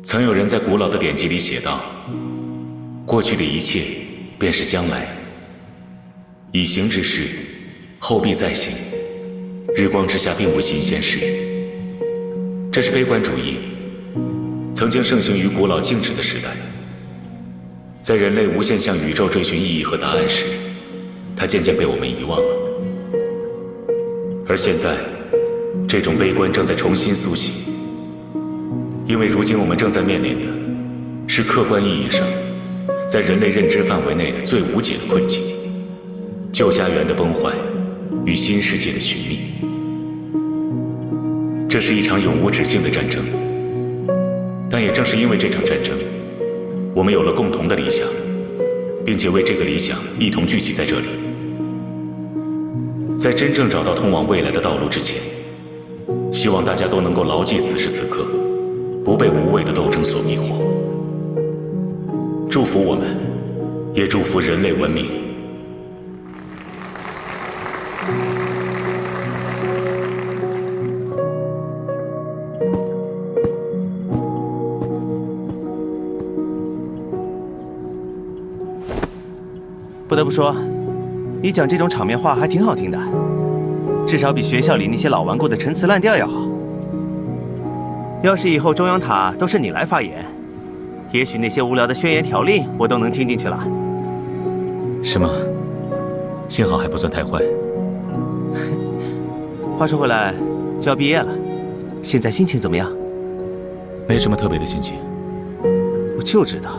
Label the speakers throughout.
Speaker 1: 曾有人在古老的典籍里写道：过去的一切便是将来，已行之事，后必再行。日光之下并无新鲜事。这是悲观主义，曾经盛行于古老静止的时代。在人类无限向宇宙追寻意义和答案时，它渐渐被我们遗忘了。而现在，这种悲观正在重新苏醒，因为如今我们正在面临的是客观意义上在人类认知范围内的最无解的困境：旧家园的崩坏与新世界的寻觅。这是一场永无止境的战争，但也正是因为这场战争，我们有了共同的理想，并且为这个理想一同聚集在这里。在真正找到通往未来的道路之前，希望大家都能够牢记此时此刻，不被无谓的斗争所迷惑。祝福我们，也祝福人类文明。
Speaker 2: 不得不说，你讲这种场面话还挺好听的，至少比学校里那些老顽固的陈词滥调要好。要是以后中央塔都是你来发言，也许那些无聊的宣言条令我都能听进去了。
Speaker 1: 是吗？幸好还不算太坏。
Speaker 2: 话说回来，就要毕业了，现在心情怎么样？
Speaker 1: 没什么特别的心情。
Speaker 2: 我就知道，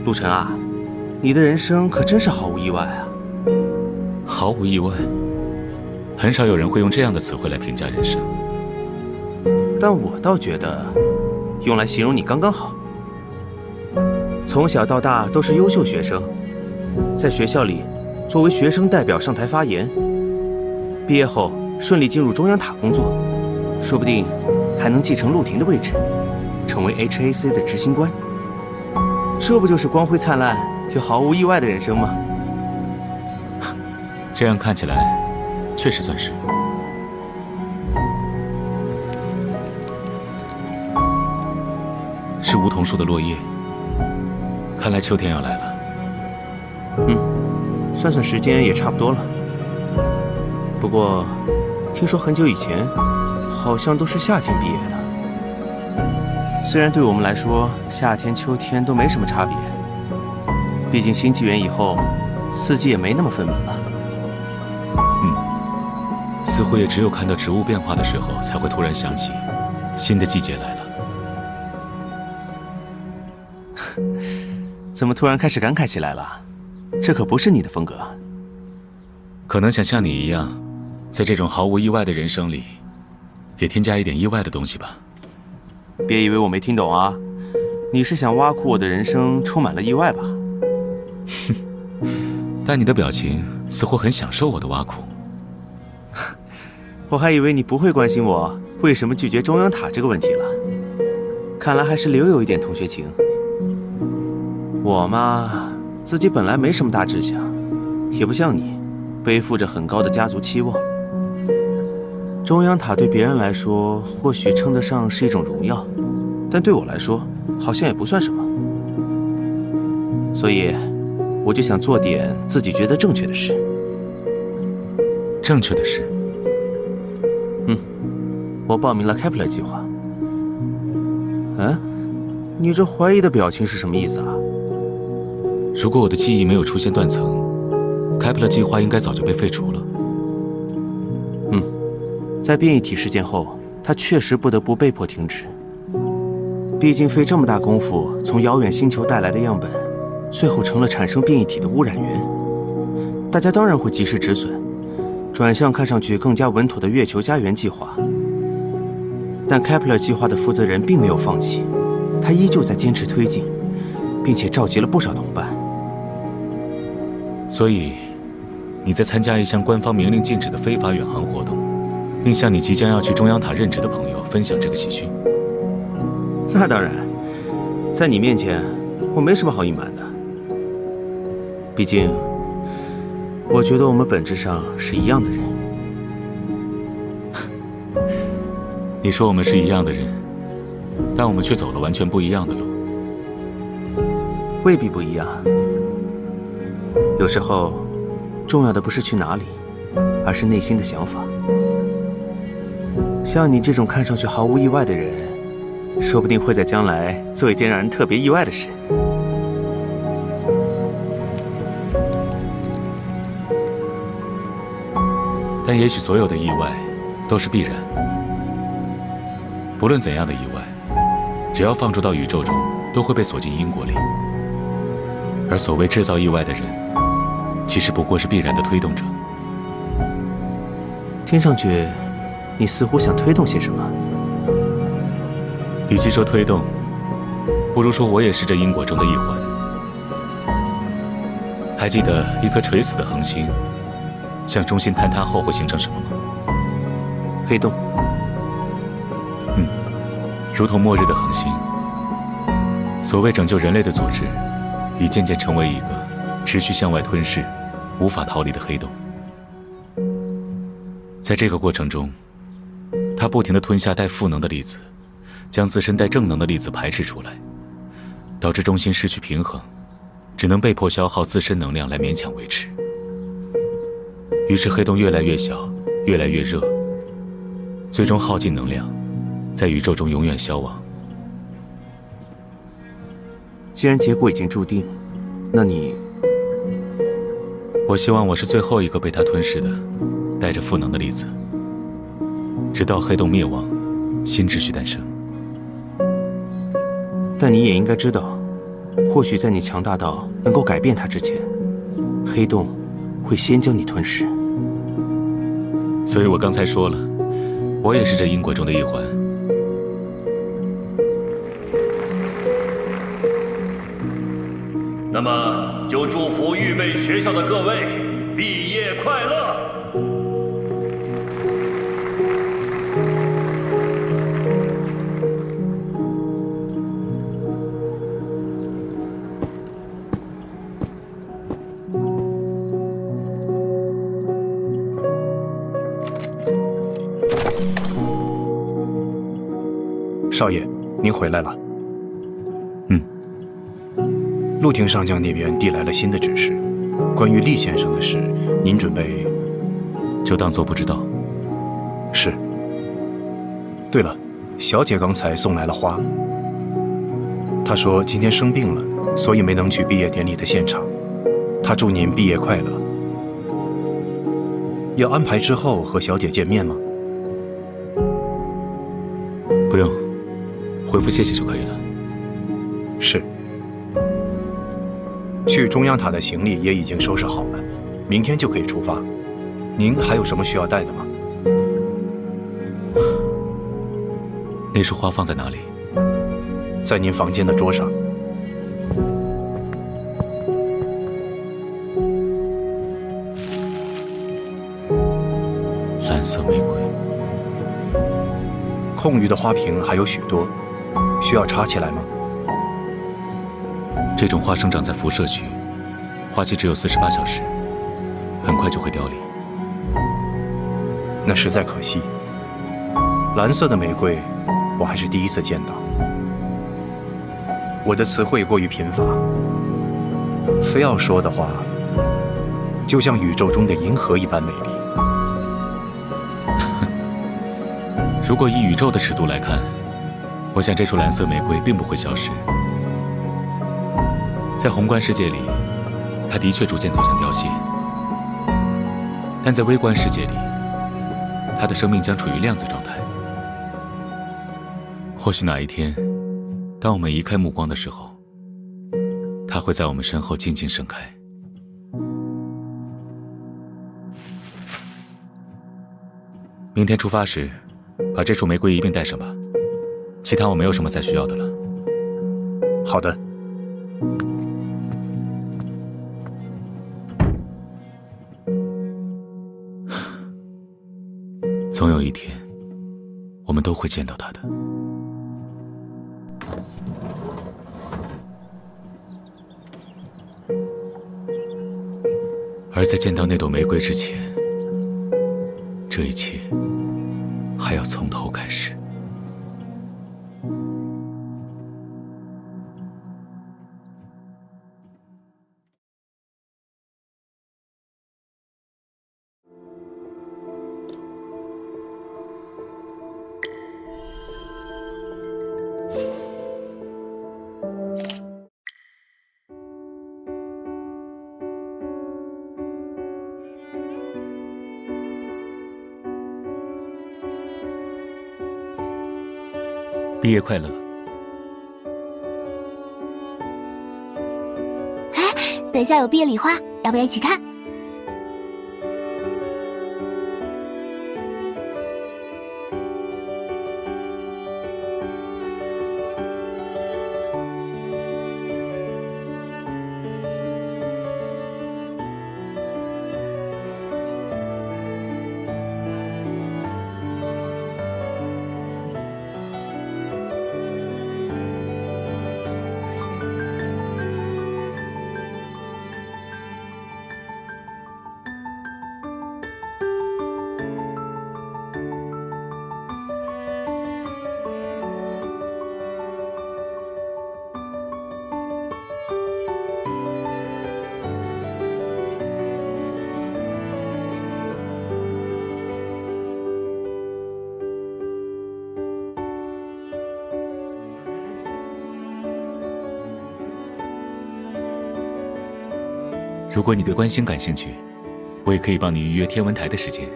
Speaker 2: 陆晨啊，你的人生可真是毫无意外啊！
Speaker 1: 毫无意外，很少有人会用这样的词汇来评价人生。
Speaker 2: 但我倒觉得，用来形容你刚刚好。从小到大都是优秀学生，在学校里作为学生代表上台发言，毕业后顺利进入中央塔工作，说不定还能继承陆廷的位置，成为 HAC 的执行官。这不就是光辉灿烂又毫无意外的人生吗？
Speaker 1: 这样看起来，确实算是。是梧桐树的落叶，看来秋天要来了。
Speaker 2: 算算时间也差不多了。不过，听说很久以前，好像都是夏天毕业的。虽然对我们来说，夏天、秋天都没什么差别，毕竟新纪元以后，四季也没那么分明了。
Speaker 1: 似乎也只有看到植物变化的时候，才会突然想起，新的季节来了。
Speaker 2: 怎么突然开始感慨起来了？这可不是你的风格。
Speaker 1: 可能想像你一样，在这种毫无意外的人生里，也添加一点意外的东西吧。
Speaker 2: 别以为我没听懂啊！你是想挖苦我的人生充满了意外吧？
Speaker 1: 但你的表情似乎很享受我的挖苦。
Speaker 2: 我还以为你不会关心我为什么拒绝中央塔这个问题了。看来还是留有一点同学情。我嘛，自己本来没什么大志向，也不像你，背负着很高的家族期望。中央塔对别人来说或许称得上是一种荣耀，但对我来说好像也不算什么。所以，我就想做点自己觉得正确的事。
Speaker 1: 正确的事？
Speaker 2: 我报名了 Kepler 计划。你这怀疑的表情是什么意思啊？
Speaker 1: 如果我的记忆没有出现断层，开普勒计划应该早就被废除了。
Speaker 2: 在变异体事件后，他确实不得不被迫停止。毕竟费这么大功夫从遥远星球带来的样本，最后成了产生变异体的污染源。大家当然会及时止损，转向看上去更加稳妥的月球家园计划。但开普勒计划的负责人并没有放弃，他依旧在坚持推进，并且召集了不少同伴。
Speaker 1: 所以，你在参加一项官方明令禁止的非法远航活动，并向你即将要去中央塔任职的朋友分享这个喜讯。
Speaker 2: 那当然，在你面前，我没什么好隐瞒的。毕竟，我觉得我们本质上是一样的人。
Speaker 1: 你说我们是一样的人，但我们却走了完全不一样的路。
Speaker 2: 未必不一样。有时候，重要的不是去哪里，而是内心的想法。像你这种看上去毫无意外的人，说不定会在将来做一件让人特别意外的事。
Speaker 1: 但也许所有的意外都是必然。不论怎样的意外，只要放逐到宇宙中，都会被锁进因果里。而所谓制造意外的人，其实不过是必然的推动者。
Speaker 2: 听上去，你似乎想推动些什么。
Speaker 1: 与其说推动，不如说我也是这因果中的一环。还记得一颗垂死的恒星向中心坍塌后会形成什么吗？
Speaker 2: 黑洞。
Speaker 1: 如同末日的恒星。所谓拯救人类的组织，已渐渐成为一个持续向外吞噬、无法逃离的黑洞。在这个过程中，它不停地吞下带负能的粒子，将自身带正能的粒子排斥出来，导致中心失去平衡，只能被迫消耗自身能量来勉强维持。于是黑洞越来越小，越来越热，最终耗尽能量，在宇宙中永远消亡。
Speaker 2: 既然结果已经注定，那你……
Speaker 1: 我希望我是最后一个被它吞噬的，带着负能的粒子，直到黑洞灭亡，新秩序诞生。
Speaker 2: 但你也应该知道，或许在你强大到能够改变它之前，黑洞会先将你吞噬。
Speaker 1: 所以我刚才说了，我也是这因果中的一环。
Speaker 3: 那么就祝福预备学校的各位毕业快乐！
Speaker 4: 少爷，您回来了。陆廷上将那边递来了新的指示，关于厉先生的事，您准备……
Speaker 1: 就当做不知道。
Speaker 4: 是。对了，小姐刚才送来了花。她说今天生病了，所以没能去毕业典礼的现场。她祝您毕业快乐。要安排之后和小姐见面吗？
Speaker 1: 不用，回复谢谢就可以了。
Speaker 4: 是。去中央塔的行李也已经收拾好了，明天就可以出发。您还有什么需要带的吗？
Speaker 1: 那束花放在哪里？
Speaker 4: 在您房间的桌上。
Speaker 1: 蓝色玫瑰。
Speaker 4: 空余的花瓶还有许多，需要插起来吗？
Speaker 1: 这种花生长在辐射区，花期只有48小时，很快就会凋零。
Speaker 4: 那实在可惜。蓝色的玫瑰，我还是第一次见到。我的词汇过于贫乏，非要说的话，就像宇宙中的银河一般美丽。
Speaker 1: 如果以宇宙的尺度来看，我想这束蓝色玫瑰并不会消失。在宏观世界里，它的确逐渐走向凋谢，但在微观世界里，它的生命将处于量子状态。或许哪一天，当我们移开目光的时候，它会在我们身后静静盛开。明天出发时，把这束玫瑰一并带上吧，其他我没有什么再需要的了。
Speaker 4: 好的。
Speaker 1: 总有一天，我们都会见到他的。而在见到那朵玫瑰之前，这一切还要从头开始。毕业快乐。
Speaker 5: 哎，等一下有毕业礼花，要不要一起看？
Speaker 1: 如果你对观星感兴趣，我也可以帮你预约天文台的时间。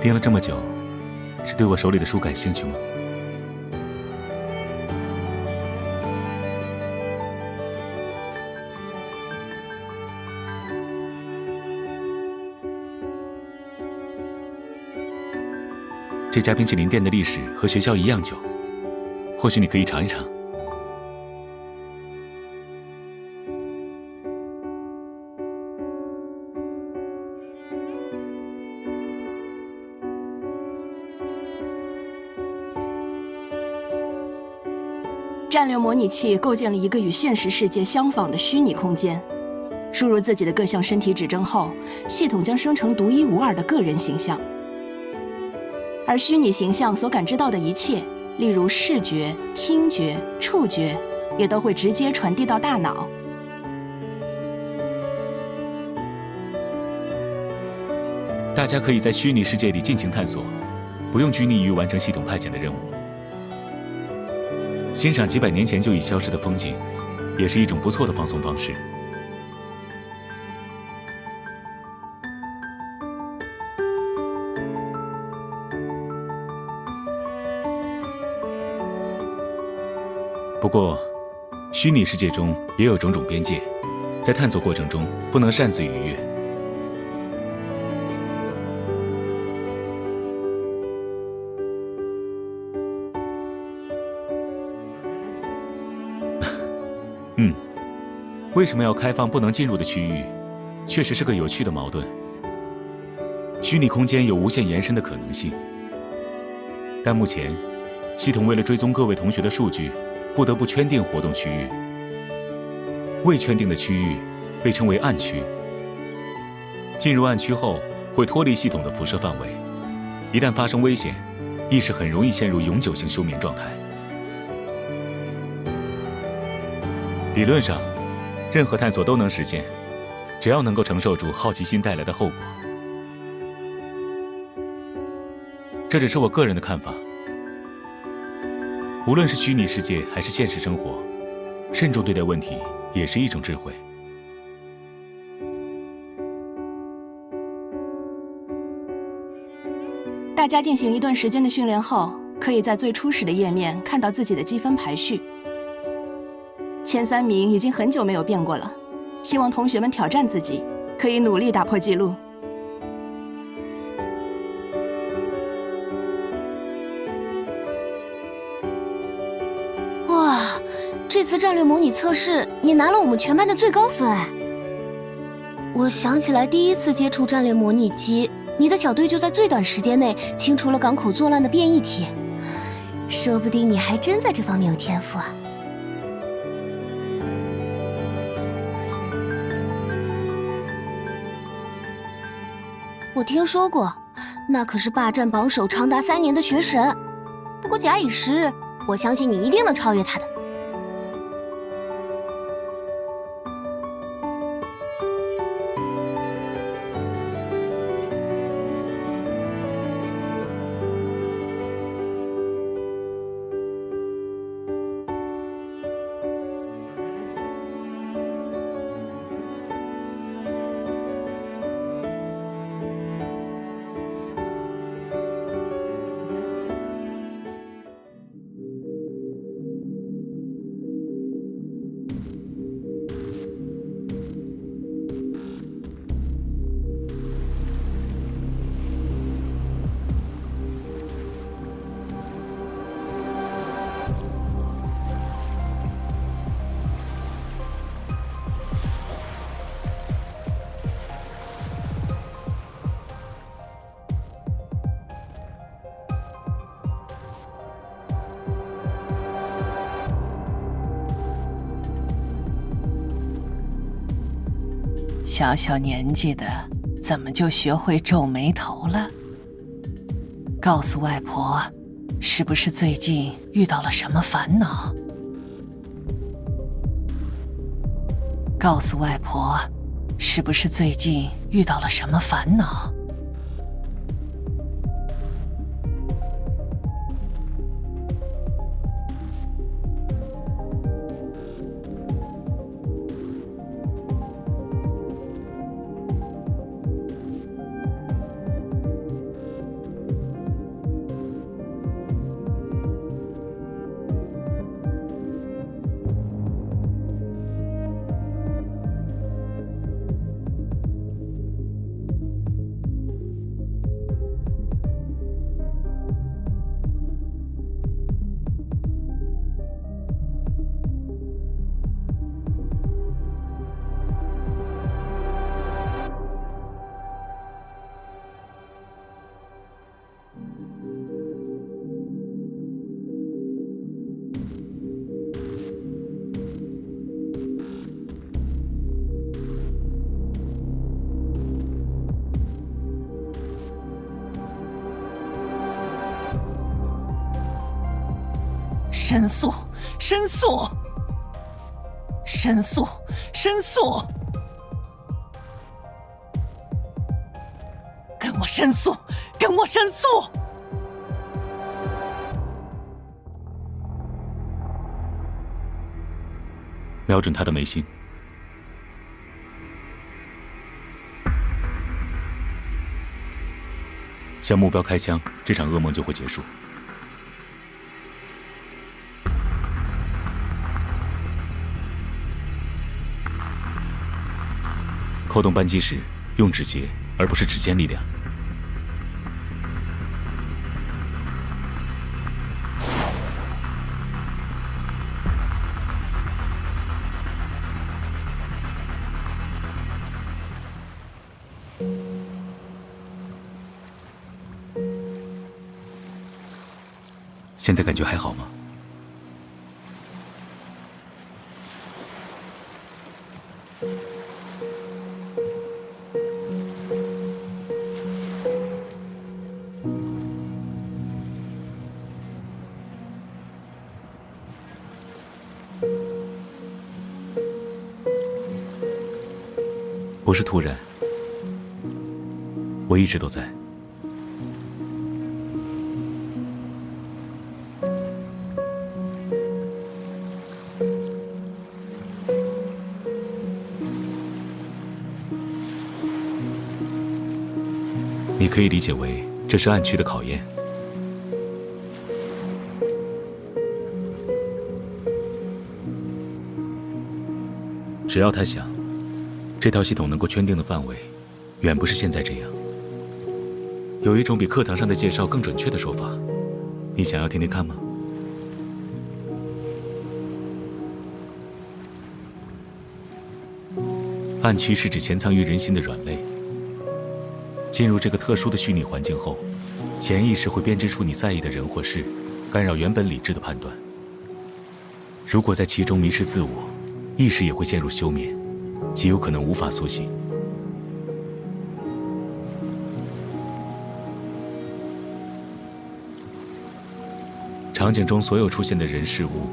Speaker 1: 盯了这么久，是对我手里的书感兴趣吗？这家冰淇淋店的历史和学校一样久，或许你可以尝一尝。
Speaker 6: 战略模拟器构建了一个与现实世界相仿的虚拟空间。输入自己的各项身体指征后，系统将生成独一无二的个人形象。而虚拟形象所感知到的一切，例如视觉、听觉、触觉，也都会直接传递到大脑。
Speaker 1: 大家可以在虚拟世界里尽情探索，不用拘泥于完成系统派遣的任务。欣赏几百年前就已消失的风景，也是一种不错的放松方式。不过，虚拟世界中也有种种边界，在探索过程中不能擅自逾越。为什么要开放不能进入的区域，确实是个有趣的矛盾。虚拟空间有无限延伸的可能性，但目前，系统为了追踪各位同学的数据，不得不圈定活动区域。未圈定的区域被称为暗区。进入暗区后，会脱离系统的辐射范围，一旦发生危险，意识很容易陷入永久性休眠状态。理论上，任何探索都能实现，只要能够承受住好奇心带来的后果。这只是我个人的看法。无论是虚拟世界还是现实生活，慎重对待问题也是一种智慧。
Speaker 6: 大家进行一段时间的训练后，可以在最初始的页面看到自己的积分排序。前3名已经很久没有变过了，希望同学们挑战自己，可以努力打破记录。
Speaker 5: 哇，这次战略模拟测试你拿了我们全班的最高分哎！我想起来第一次接触战略模拟机，你的小队就在最短时间内清除了港口作乱的变异体，说不定你还真在这方面有天赋啊！我听说过，那可是霸占榜首长达3年的学神。不过假以时日，我相信你一定能超越他的。
Speaker 7: 小小年纪的，怎么就学会皱眉头了？告诉外婆，是不是最近遇到了什么烦恼？告诉外婆，是不是最近遇到了什么烦恼？申诉！申诉！申诉！申诉！跟我申诉！跟我申诉！
Speaker 1: 瞄准他的眉心，向目标开枪，这场噩梦就会结束。扣动扳机时，用指节而不是指尖力量。现在感觉还好吗？不是突然，我一直都在。你可以理解为这是暗区的考验。只要他想，这套系统能够圈定的范围，远不是现在这样。有一种比课堂上的介绍更准确的说法，你想要听听看吗？暗区是指潜藏于人心的软肋。进入这个特殊的虚拟环境后，潜意识会编织出你在意的人或事，干扰原本理智的判断。如果在其中迷失自我，意识也会陷入休眠，极有可能无法苏醒。场景中所有出现的人事物，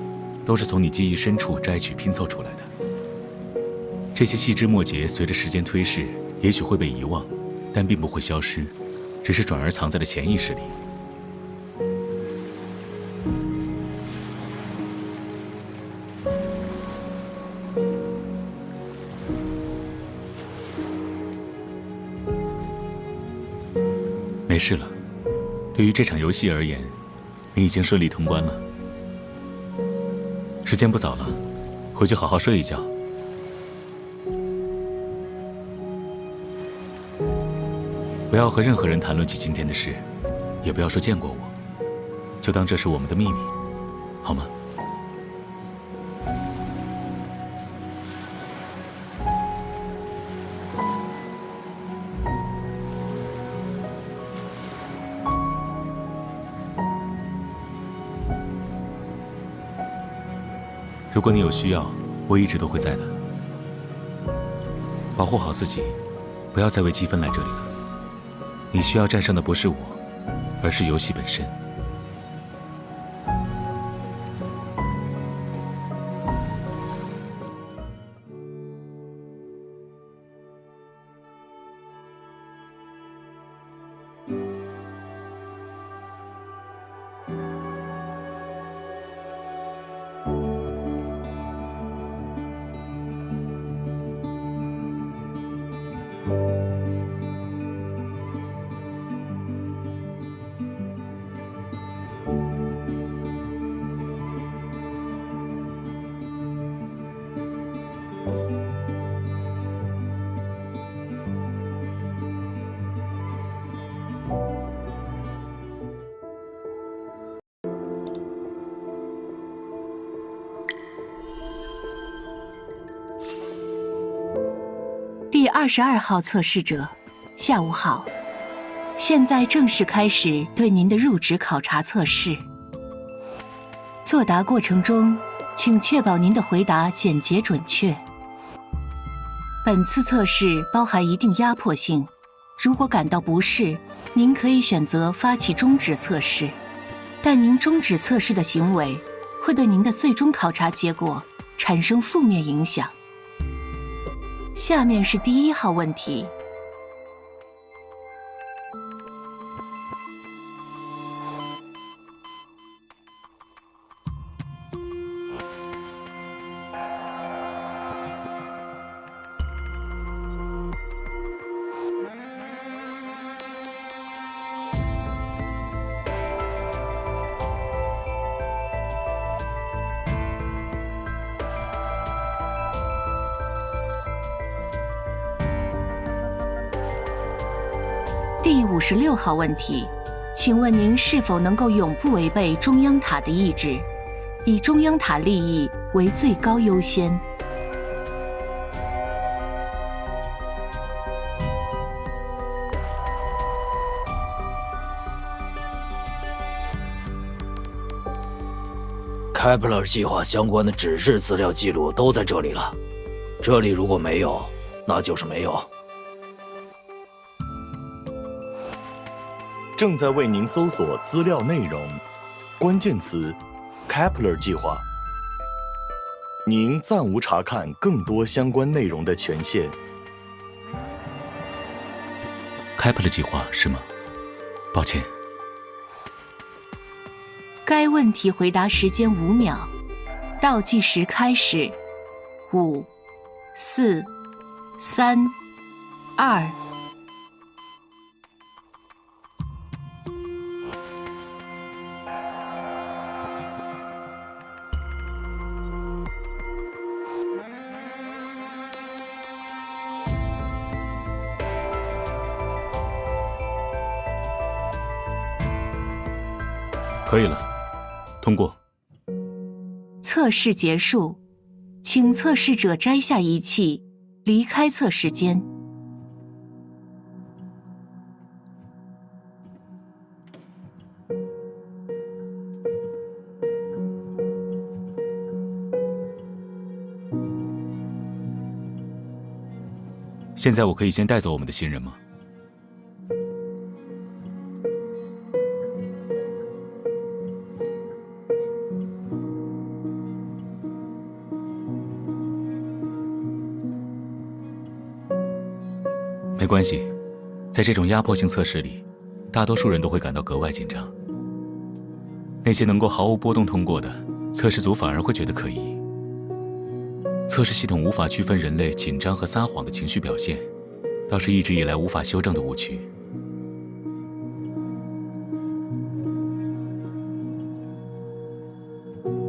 Speaker 1: 都是从你记忆深处摘取拼凑出来的。这些细枝末节随着时间推逝，也许会被遗忘，但并不会消失，只是转而藏在了潜意识里。没事了，对于这场游戏而言，你已经顺利通关了。时间不早了，回去好好睡一觉。不要和任何人谈论起今天的事，也不要说见过我，就当这是我们的秘密，好吗？如果你有需要，我一直都会在的。保护好自己，不要再为积分来这里了。你需要战胜的不是我，而是游戏本身。
Speaker 7: 第22号测试者，下午好。现在正式开始对您的入职考察测试。作答过程中，请确保您的回答简洁准确。本次测试包含一定压迫性，如果感到不适，您可以选择发起终止测试，但您终止测试的行为会对您的最终考察结果产生负面影响。下面是第1号问题。第56号问题，请问您是否能够永不违背中央塔的意志，以中央塔利益为最高优先？
Speaker 3: 开普勒计划相关的纸质资料记录都在这里了，这里如果没有，那就是没有。
Speaker 8: 正在为您搜索资料内容，关键词 Kepler 计划。您暂无查看更多相关内容的权限。
Speaker 1: 开普勒计划是吗？抱歉。
Speaker 7: 该问题回答时间5秒，倒计时开始。5、4、3、2。
Speaker 1: 可以了，通过。
Speaker 7: 测试结束，请测试者摘下仪器，离开测试间。
Speaker 1: 现在我可以先带走我们的新人吗？没关系，在这种压迫性测试里，大多数人都会感到格外紧张。那些能够毫无波动通过的，测试组反而会觉得可疑。测试系统无法区分人类紧张和撒谎的情绪表现，倒是一直以来无法修正的误区。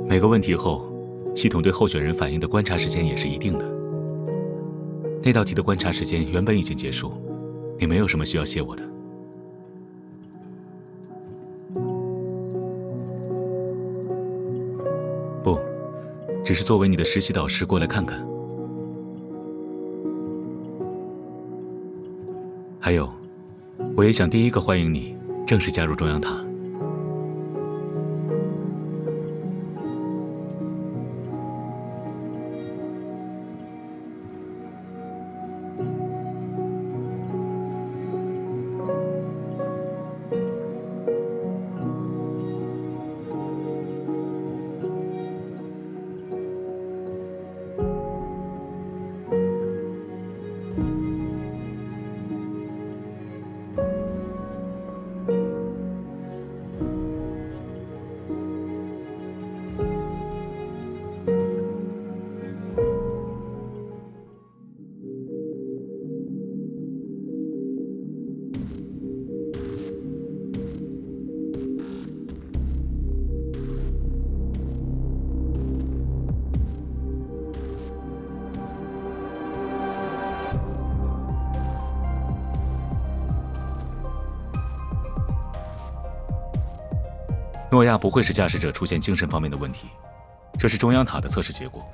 Speaker 1: 每个问题后，系统对候选人反应的观察时间也是一定的。那道题的观察时间原本已经结束，你没有什么需要谢我的。不，只是作为你的实习导师过来看看。还有，我也想第一个欢迎你正式加入中央塔。诺亚不会是驾驶者出现精神方面的问题，这是中央塔的测试结果。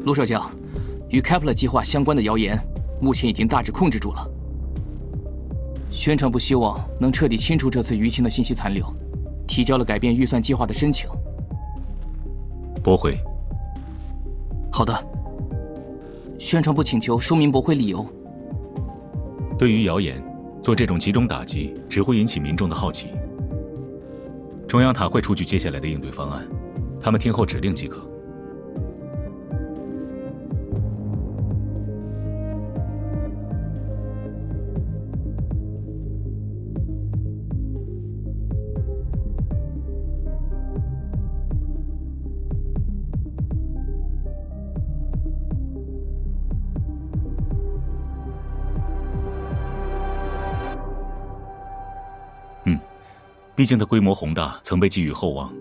Speaker 9: 陆少将，与 Kepler 计划相关的谣言，目前已经大致控制住了。宣传部希望能彻底清除这次舆情的信息残留，提交了改变预算计划的申请。
Speaker 1: 驳回。
Speaker 9: 好的。宣传部请求说明驳回理由。
Speaker 1: 对于谣言，做这种集中打击只会引起民众的好奇。中央塔会出具接下来的应对方案，他们听候指令即可。毕竟它规模宏大，曾被寄予厚望，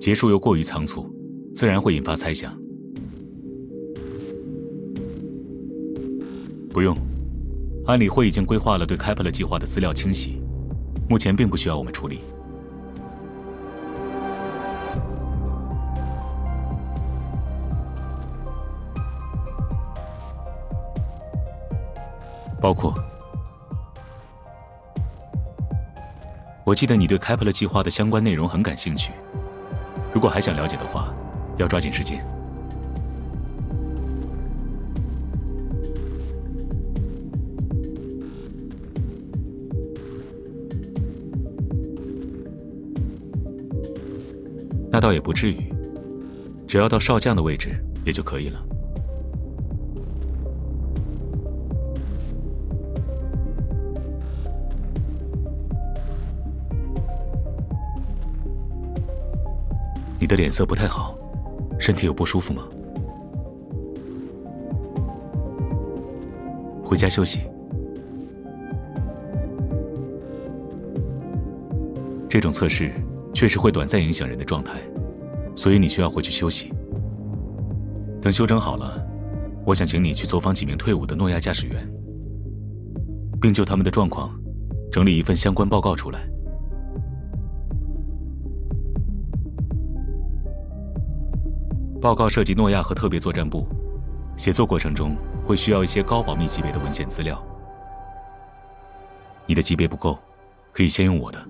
Speaker 1: 结束又过于仓促，自然会引发猜想。不用，安理会已经规划了对开普勒计划的资料清洗，目前并不需要我们处理。包括。我记得你对开普勒计划的相关内容很感兴趣，如果还想了解的话，要抓紧时间。那倒也不至于，只要到少将的位置也就可以了。你的脸色不太好，身体有不舒服吗？回家休息。这种测试确实会短暂影响人的状态，所以你需要回去休息。等休整好了，我想请你去走访几名退伍的诺亚驾驶员，并就他们的状况整理一份相关报告出来。报告涉及诺亚和特别作战部，写作过程中会需要一些高保密级别的文献资料。你的级别不够，可以先用我的。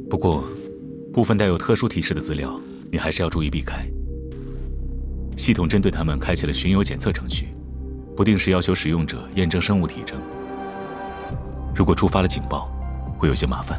Speaker 1: 不过，部分带有特殊提示的资料，你还是要注意避开。系统针对他们开启了巡游检测程序，不定时要求使用者验证生物体征。如果触发了警报，会有些麻烦。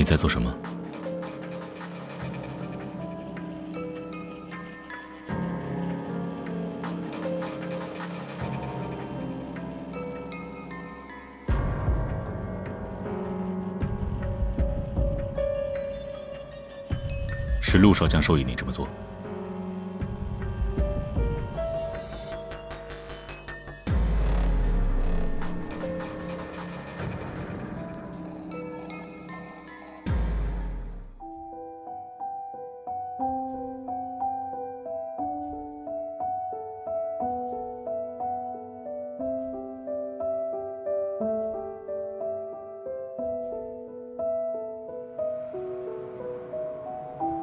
Speaker 1: 你在做什么？是陆少将授意你这么做。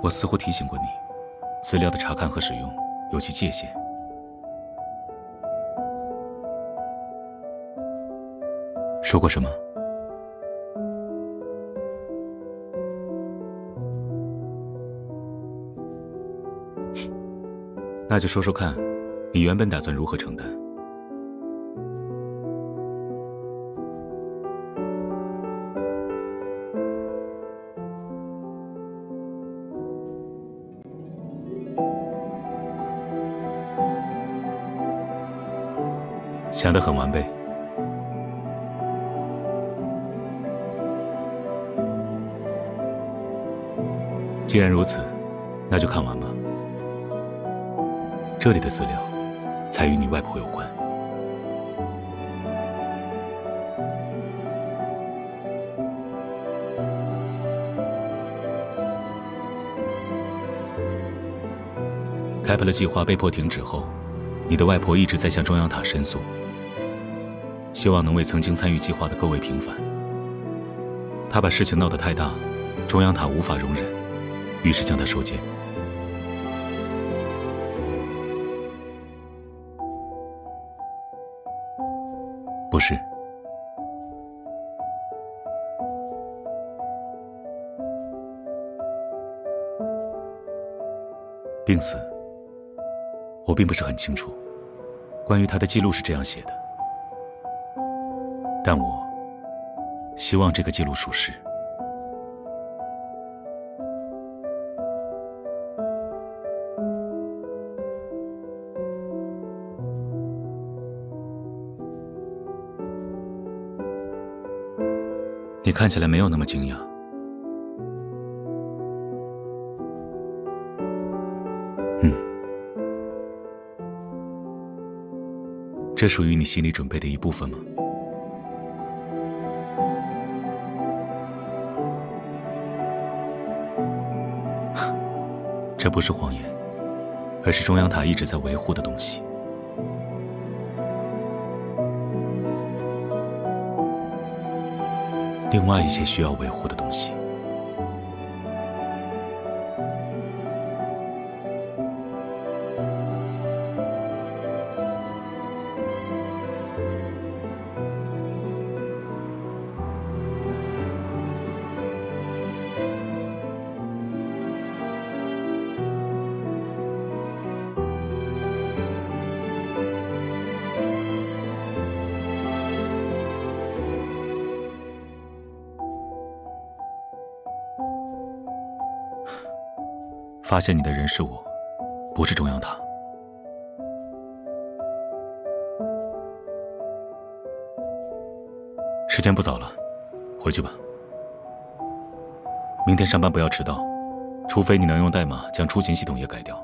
Speaker 1: 我似乎提醒过你，资料的查看和使用有其界限。说过什么？那就说说看，你原本打算如何承担？想得很完备。既然如此，那就看完吧。这里的资料才与你外婆有关。开普勒计划被迫停止后，你的外婆一直在向中央塔申诉，希望能为曾经参与计划的各位平反。她把事情闹得太大，中央塔无法容忍，于是将她收监。不是，病死，我并不是很清楚。关于他的记录是这样写的，但我希望这个记录属实。你看起来没有那么惊讶。这属于你心理准备的一部分吗？这不是谎言，而是中央塔一直在维护的东西。另外一些需要维护的东西。发现你的人是我，不是中央塔。时间不早了，回去吧。明天上班不要迟到，除非你能用代码将出勤系统也改掉。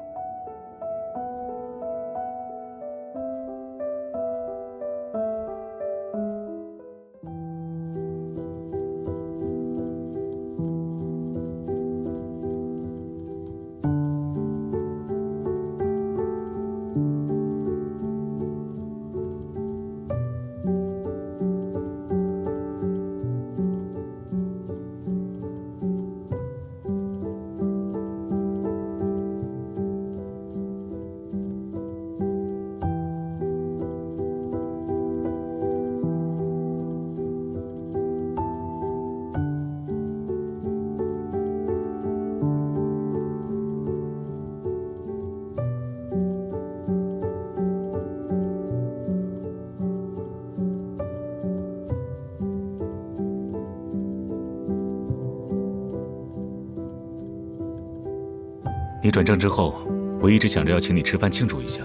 Speaker 1: 转正之后，我一直想着要请你吃饭庆祝一下，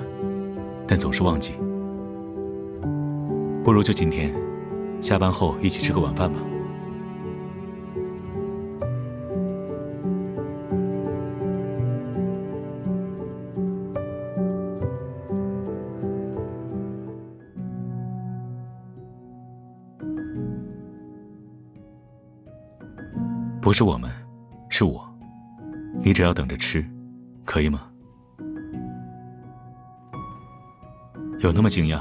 Speaker 1: 但总是忘记。不如就今天，下班后一起吃个晚饭吧。不是我们，是我。你只要等着吃，可以吗？有那么惊讶？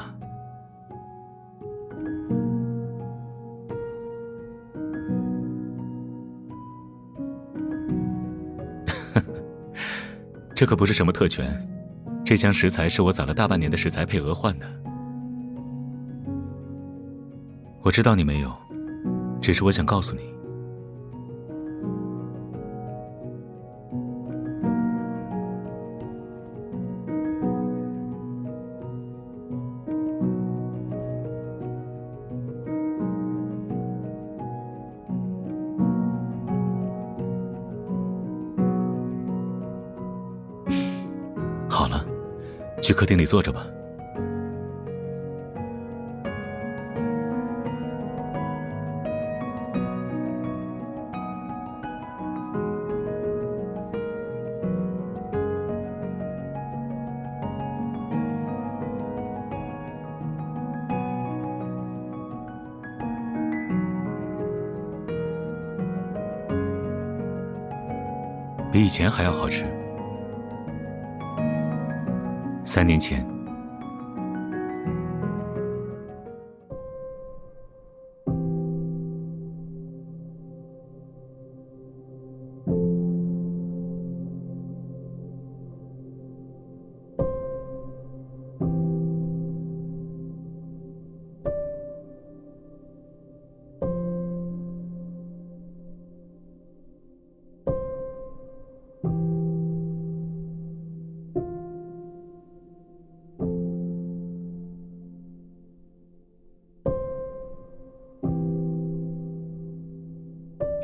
Speaker 1: 这可不是什么特权，这箱食材是我攒了大半年的食材配额换的。我知道你没有，只是我想告诉你。好了，去客厅里坐着吧。比以前还要好吃。3年前，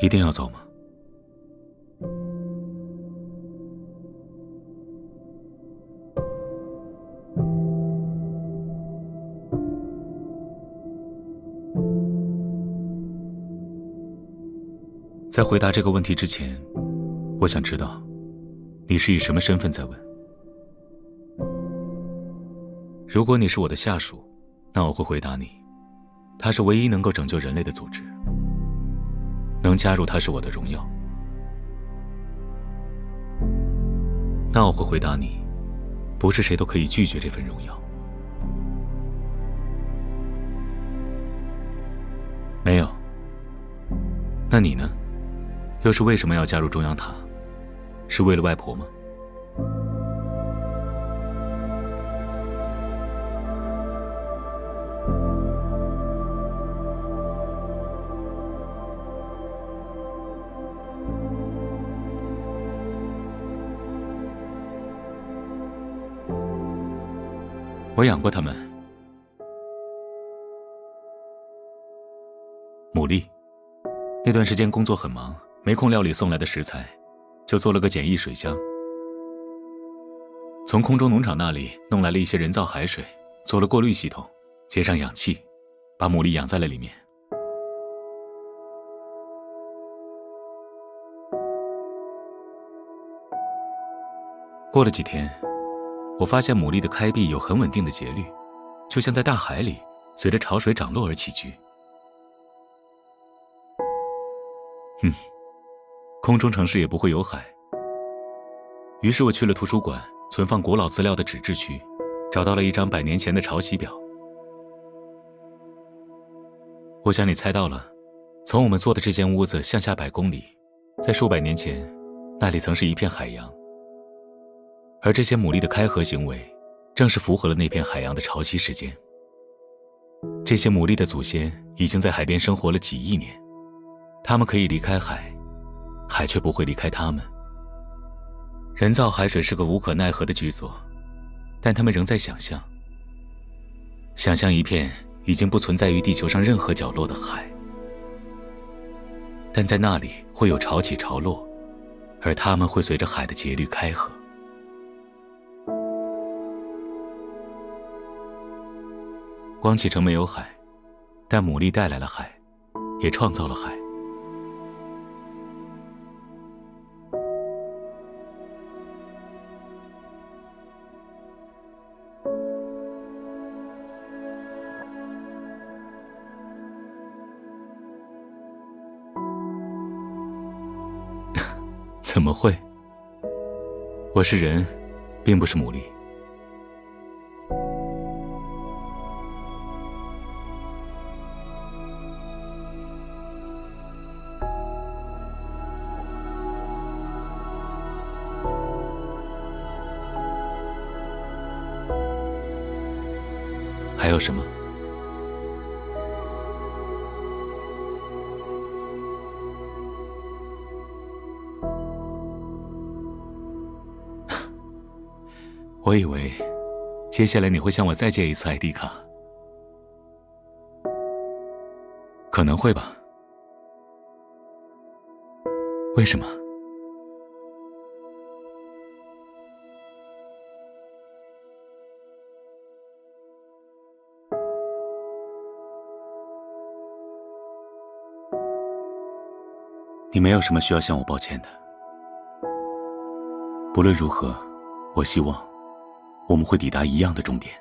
Speaker 1: 一定要走吗？在回答这个问题之前，我想知道，你是以什么身份在问？如果你是我的下属，那我会回答你，它是唯一能够拯救人类的组织。能加入它是我的荣耀。那我会回答你，不是谁都可以拒绝这份荣耀。没有。那你呢？又是为什么要加入中央塔？是为了外婆吗？我养过他们。牡蛎，那段时间工作很忙，没空料理送来的食材，就做了个简易水箱。从空中农场那里弄来了一些人造海水，做了过滤系统，接上氧气，把牡蛎养在了里面。过了几天，我发现牡蛎的开闭有很稳定的节律，就像在大海里随着潮水涨落而起居。空中城市也不会有海。于是我去了图书馆存放古老资料的纸质区，找到了一张100年前的潮汐表。我想你猜到了，从我们坐的这间屋子向下100公里，在数百年前，那里曾是一片海洋。而这些牡蛎的开合行为，正是符合了那片海洋的潮汐时间。这些牡蛎的祖先已经在海边生活了几亿年，它们可以离开海，海却不会离开它们。人造海水是个无可奈何的居所，但他们仍在想象一片已经不存在于地球上任何角落的海。但在那里会有潮起潮落，而它们会随着海的节律开合。光启城没有海，但牡蛎带来了海，也创造了海。怎么会？我是人，并不是牡蛎。还有什么？我以为接下来你会向我再借一次 ID 卡，可能会吧。为什么？你没有什么需要向我抱歉的。不论如何，我希望我们会抵达一样的终点。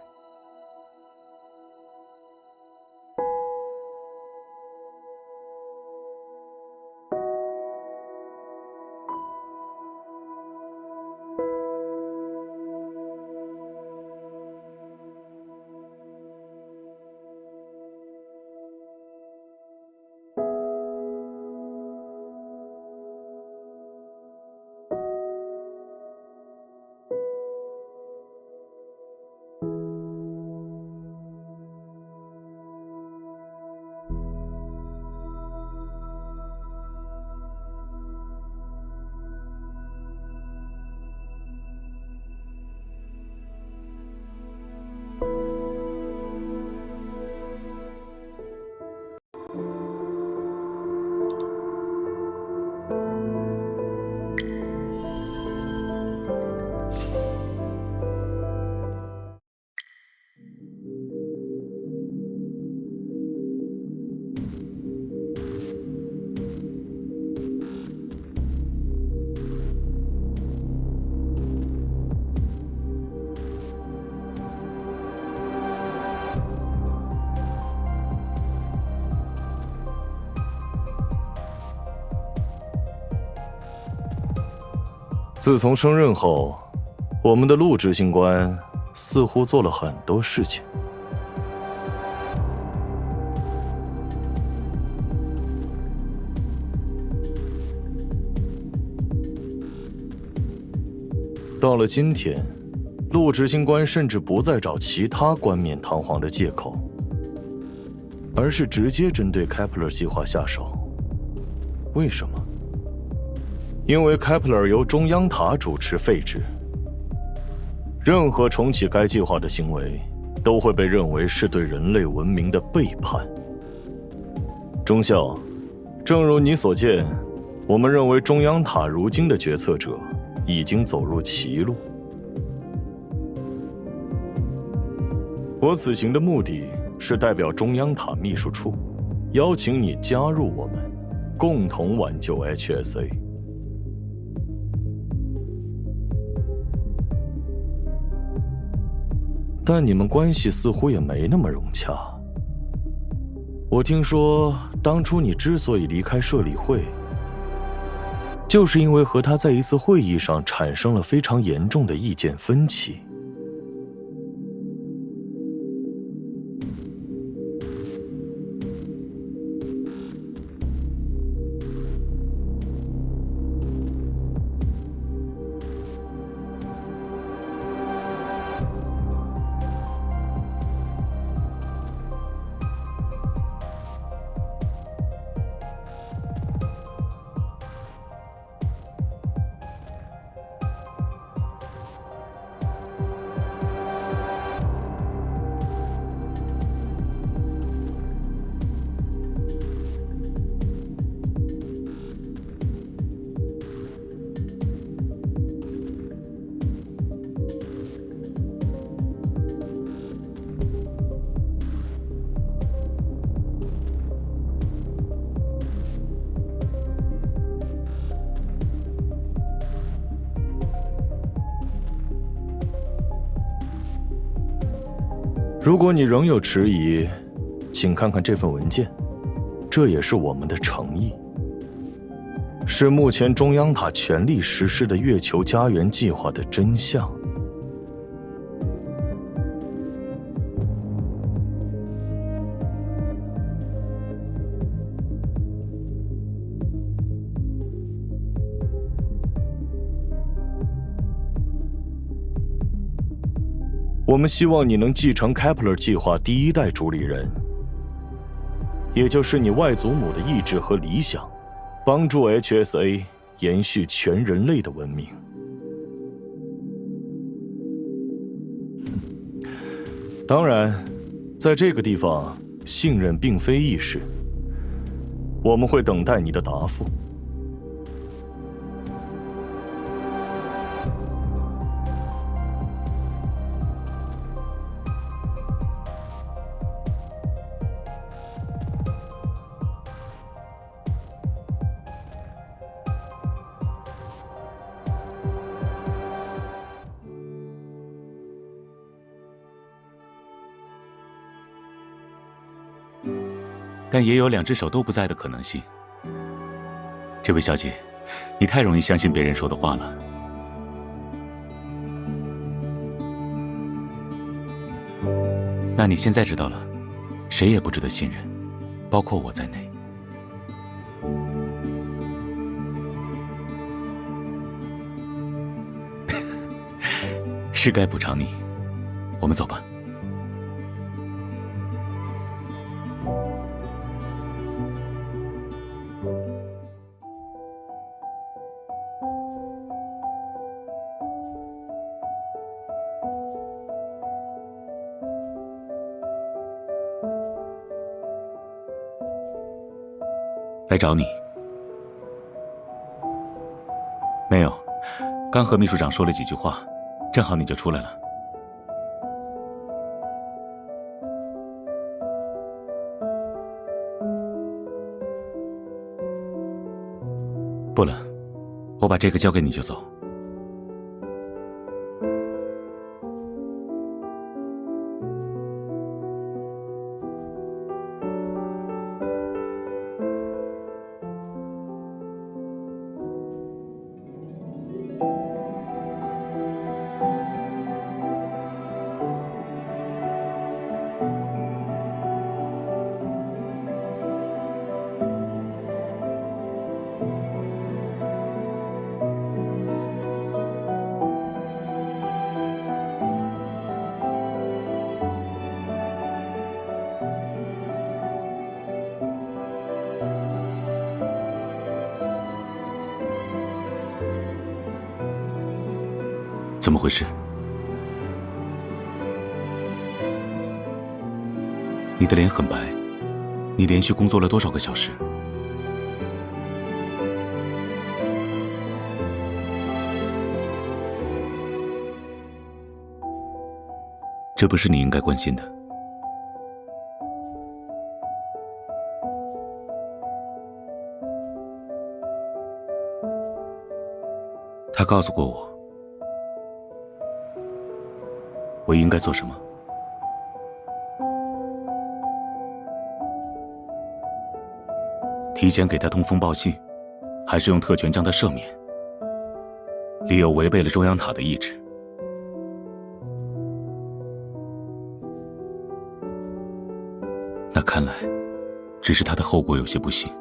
Speaker 8: 自从升任后，我们的陆执行官似乎做了很多事情。到了今天，陆执行官甚至不再找其他冠冕堂皇的借口，而是直接针对开普勒计划下手。为什么？因为开普勒由中央塔主持废止，任何重启该计划的行为都会被认为是对人类文明的背叛。中校，正如你所见，我们认为中央塔如今的决策者已经走入歧路。我此行的目的是代表中央塔秘书处，邀请你加入我们，共同挽救 HSA。但你们关系似乎也没那么融洽。我听说，当初你之所以离开社理会，就是因为和他在一次会议上产生了非常严重的意见分歧。如果你仍有迟疑，请看看这份文件，这也是我们的诚意，是目前中央塔全力实施的月球家园计划的真相。我们希望你能继承开普勒计划第一代主理人，也就是你外祖母的意志和理想，帮助 HSA 延续全人类的文明。当然，在这个地方，信任并非易事。我们会等待你的答复。
Speaker 1: 但也有2只手都不在的可能性。这位小姐，你太容易相信别人说的话了。那你现在知道了，谁也不值得信任，包括我在内。是该补偿你，我们走吧。来找你。没有，刚和秘书长说了几句话，正好你就出来了。不了，我把这个交给你就走。怎么回事？你的脸很白，你连续工作了多少个小时？这不是你应该关心的。他告诉过我，我应该做什么。提前给他通风报信，还是用特权将他赦免？理由违背了中央塔的意志。那看来，只是他的后果有些不幸。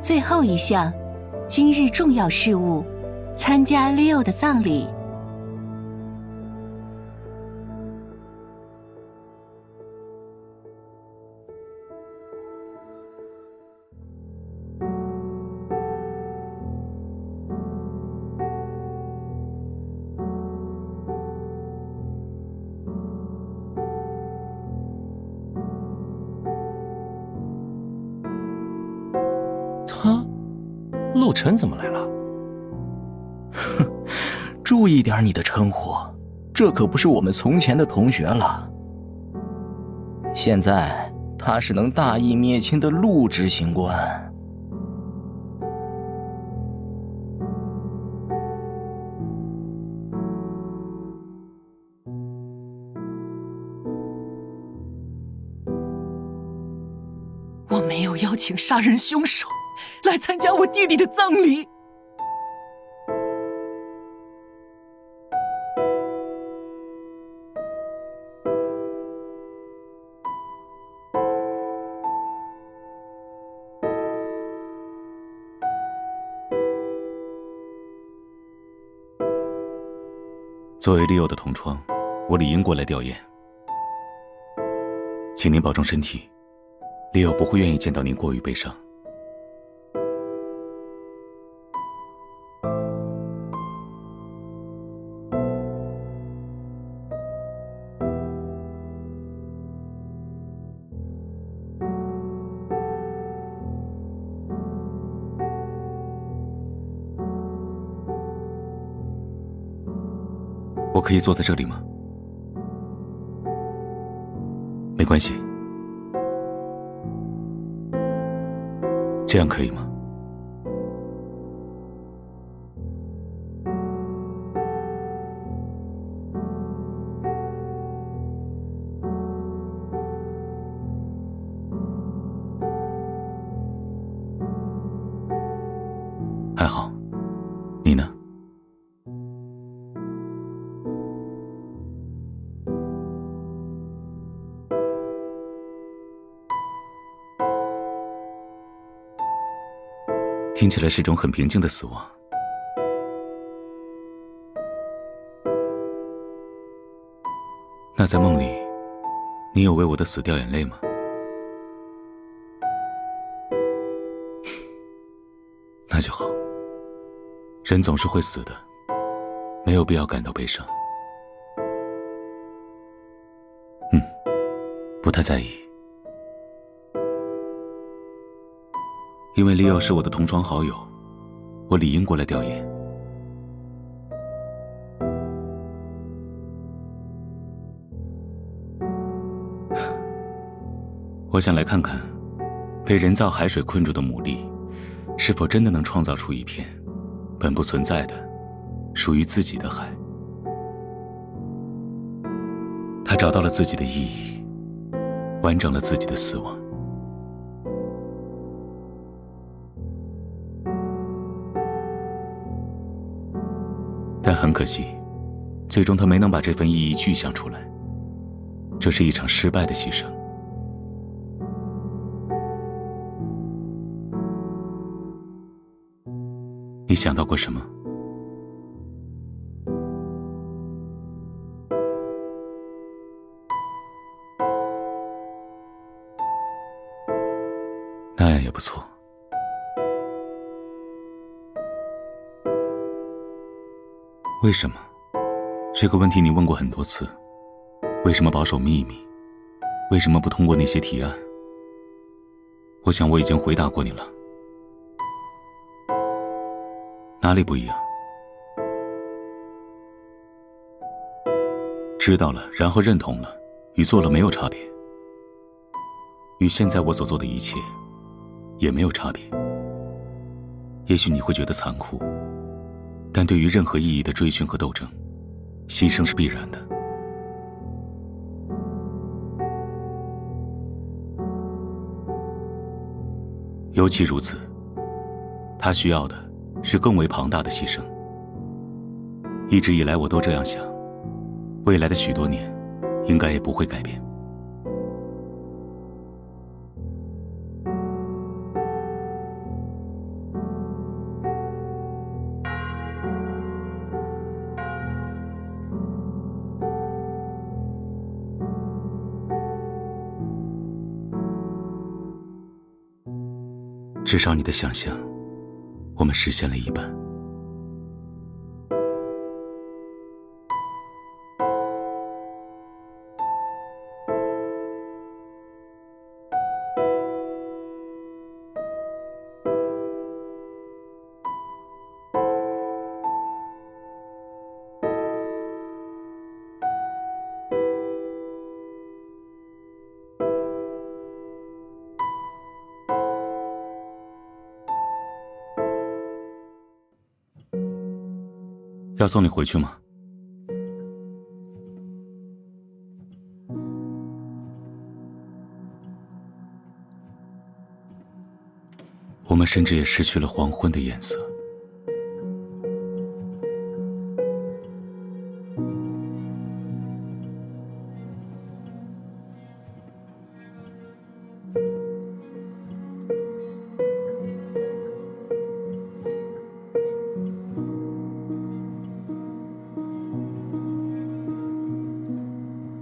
Speaker 7: 最后一项，今日重要事务，参加 Leo 的葬礼。
Speaker 10: 陆晨怎么来了？哼，注意点你的称呼，这可不是我们从前的同学了。现在他是能大义灭亲的陆执行官。
Speaker 11: 我没有邀请杀人凶手来参加我弟弟的葬礼。
Speaker 1: 作为 Leo 的同窗，我理应过来吊唁，请您保重身体。Leo 不会愿意见到您过于悲伤。我可以坐在这里吗？没关系。这样可以吗？还好，你呢？听起来是种很平静的死亡。那在梦里，你有为我的死掉眼泪吗？那就好。人总是会死的，没有必要感到悲伤。不太在意。因为 Leo 是我的同窗好友，我理应过来吊唁。我想来看看，被人造海水困住的牡蛎，是否真的能创造出一片本不存在的、属于自己的海。它找到了自己的意义，完整了自己的死亡。但很可惜，最终他没能把这份意义具象出来，这是一场失败的牺牲。你想到过什么？那样也不错。为什么？这个问题你问过很多次。为什么保守秘密？为什么不通过那些提案？我想我已经回答过你了。哪里不一样？知道了，然后认同了，与做了没有差别，与现在我所做的一切也没有差别。也许你会觉得残酷，但对于任何意义的追寻和斗争，牺牲是必然的。尤其如此，他需要的是更为庞大的牺牲。一直以来我都这样想，未来的许多年应该也不会改变。至少你的想象，我们实现了一半。要送你回去吗？我们甚至也失去了黄昏的颜色。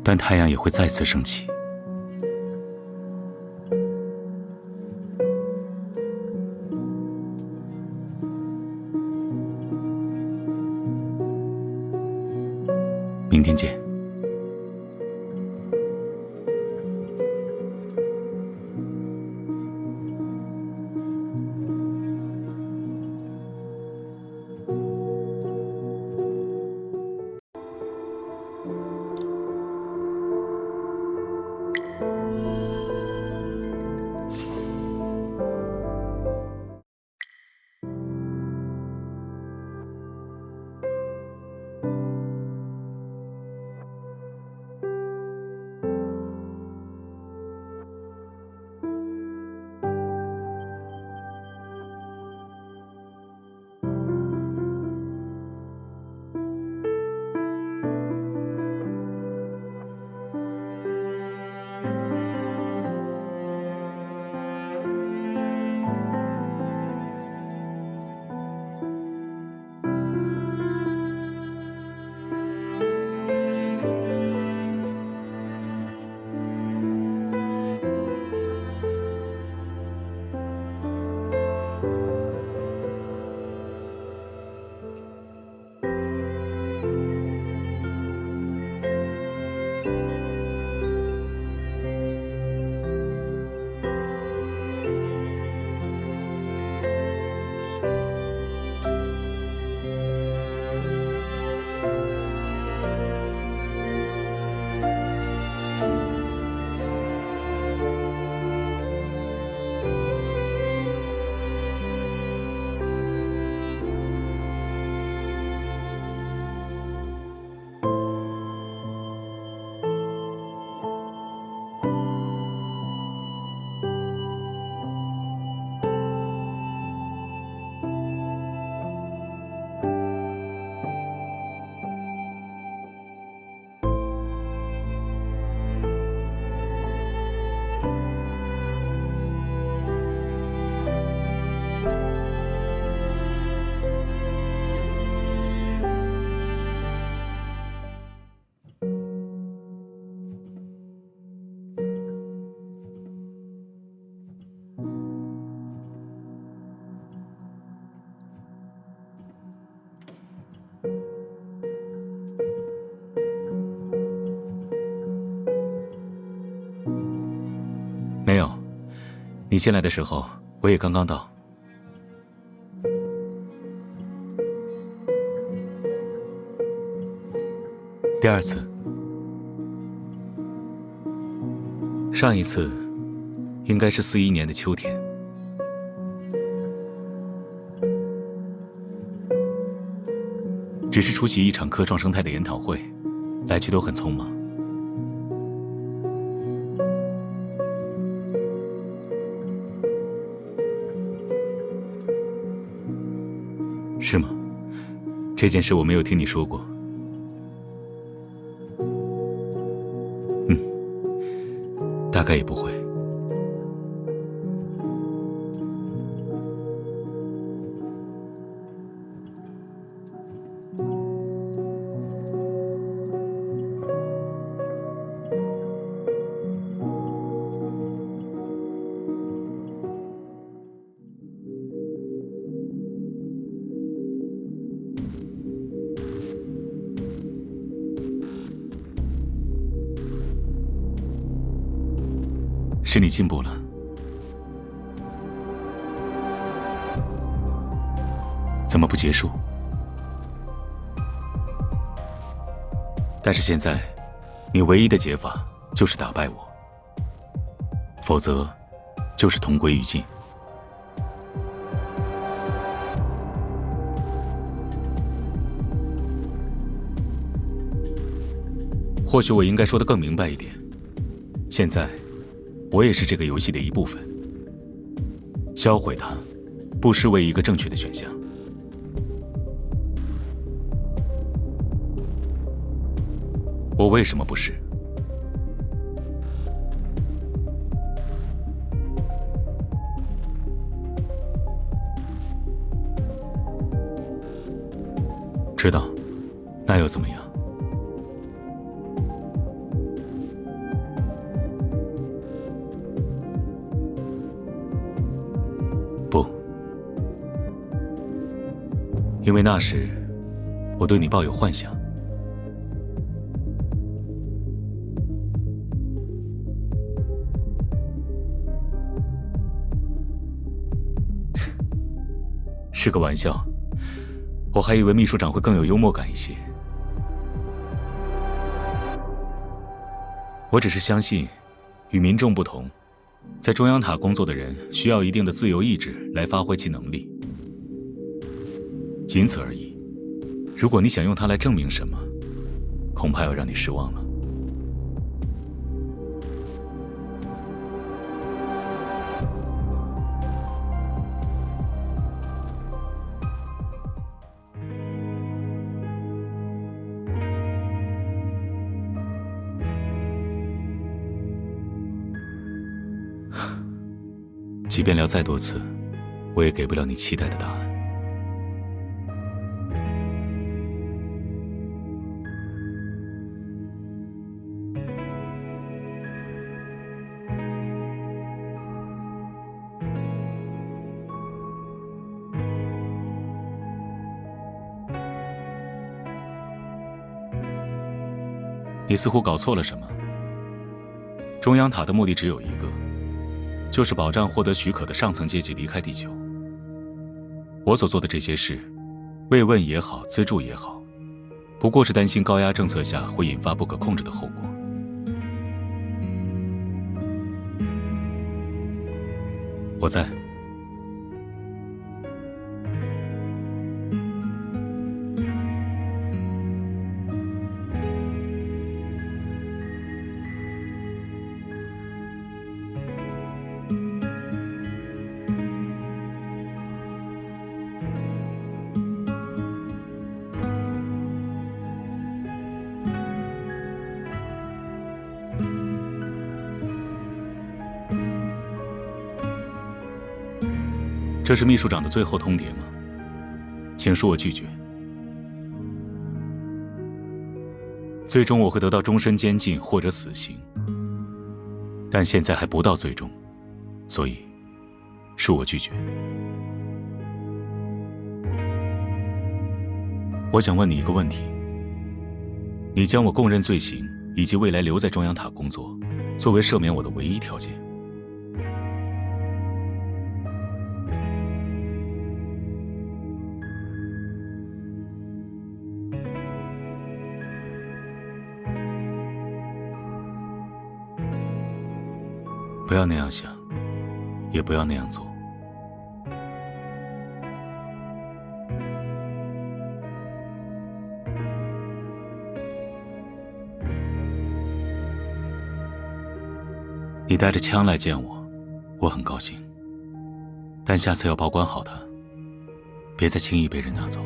Speaker 1: 但太阳也会再次升起。明天见。没有，你进来的时候我也刚刚到。第二次，上一次应该是41年的秋天。只是出席一场科创生态的研讨会，来去都很匆忙。是吗？这件事我没有听你说过。大概也不会。是你进步了。怎么不结束？但是现在，你唯一的解法就是打败我，否则就是同归于尽。或许我应该说得更明白一点，现在我也是这个游戏的一部分，销毁它不失为一个正确的选项。我为什么不是？知道，那又怎么样？不，因为那时我对你抱有幻想。是个玩笑，我还以为秘书长会更有幽默感一些。我只是相信，与民众不同，在中央塔工作的人需要一定的自由意志来发挥其能力，仅此而已。如果你想用它来证明什么，恐怕要让你失望了。即便聊再多次，我也给不了你期待的答案。你似乎搞错了什么。中央塔的目的只有一个，就是保障获得许可的上层阶级离开地球。我所做的这些事，慰问也好，资助也好，不过是担心高压政策下会引发不可控制的后果。我在。这是秘书长的最后通牒吗？请恕我拒绝。最终我会得到终身监禁或者死刑，但现在还不到最终，所以恕我拒绝。我想问你一个问题：你将我供认罪行以及未来留在中央塔工作，作为赦免我的唯一条件，不要那样想，也不要那样做。你带着枪来见我，我很高兴。但下次要保管好它，别再轻易被人拿走。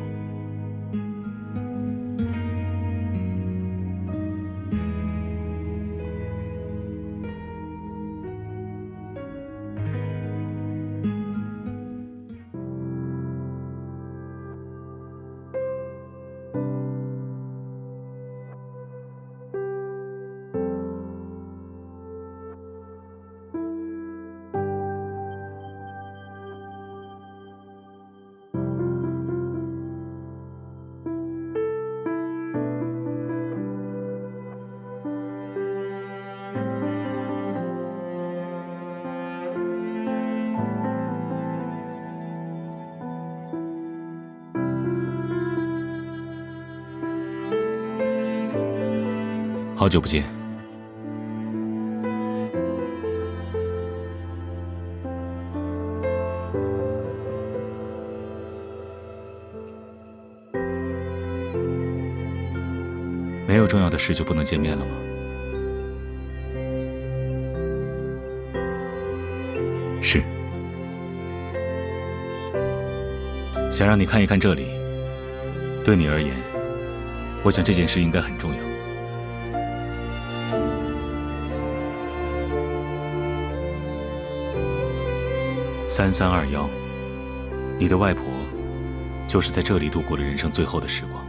Speaker 1: 好久不见。没有重要的事就不能见面了吗？是。想让你看一看这里。对你而言，我想这件事应该很重要。3321，你的外婆就是在这里度过了人生最后的时光。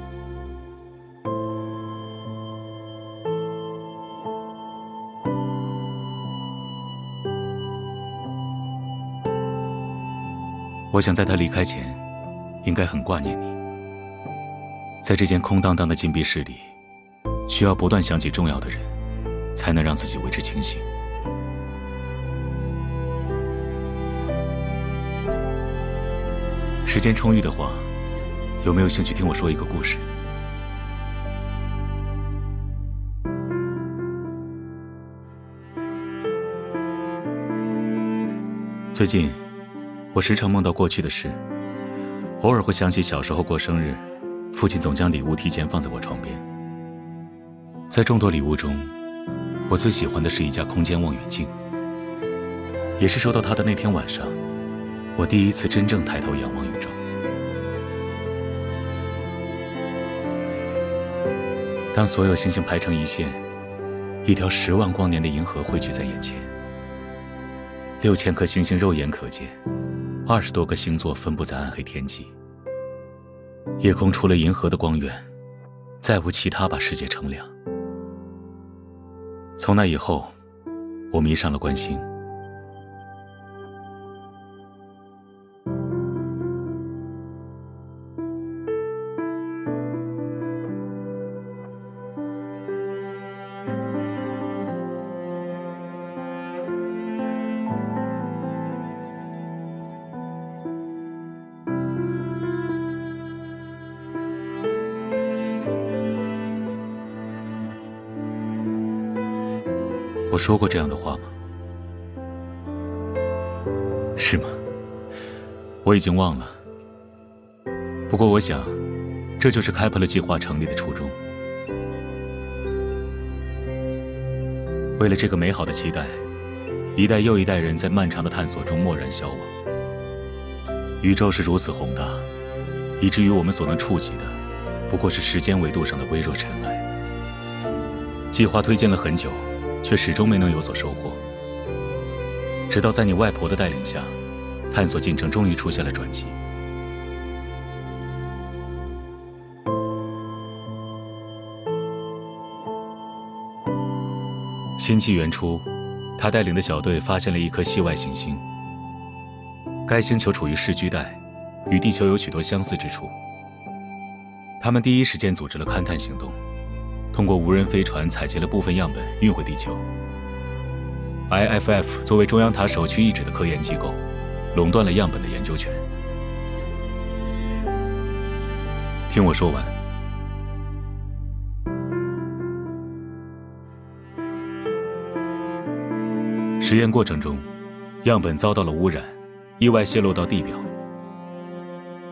Speaker 1: 我想在她离开前，应该很挂念你。在这间空荡荡的禁闭室里，需要不断想起重要的人，才能让自己维持清醒。时间充裕的话，有没有兴趣听我说一个故事？最近，我时常梦到过去的事，偶尔会想起小时候过生日，父亲总将礼物提前放在我床边。在众多礼物中，我最喜欢的是一架空间望远镜，也是收到它的那天晚上，我第一次真正抬头仰望宇宙。当所有星星排成一线，一条10万光年的银河汇聚在眼前，6000颗星星肉眼可见，20多个星座分布在暗黑天际。夜空除了银河的光源，再无其他把世界撑亮。从那以后，我迷上了观星。我说过这样的话吗？是吗？我已经忘了。不过我想，这就是开普勒计划成立的初衷。为了这个美好的期待，一代又一代人在漫长的探索中蓦然消亡。宇宙是如此宏大，以至于我们所能触及的，不过是时间维度上的微弱尘埃。计划推进了很久，却始终没能有所收获。直到在你外婆的带领下，探索进程终于出现了转机。新纪元初，他带领的小队发现了一颗系外行星。该星球处于世居带，与地球有许多相似之处。他们第一时间组织了勘探行动，通过无人飞船采集了部分样本运回地球。IFF 作为中央塔首屈一指的科研机构，垄断了样本的研究权。听我说完。实验过程中，样本遭到了污染，意外泄露到地表，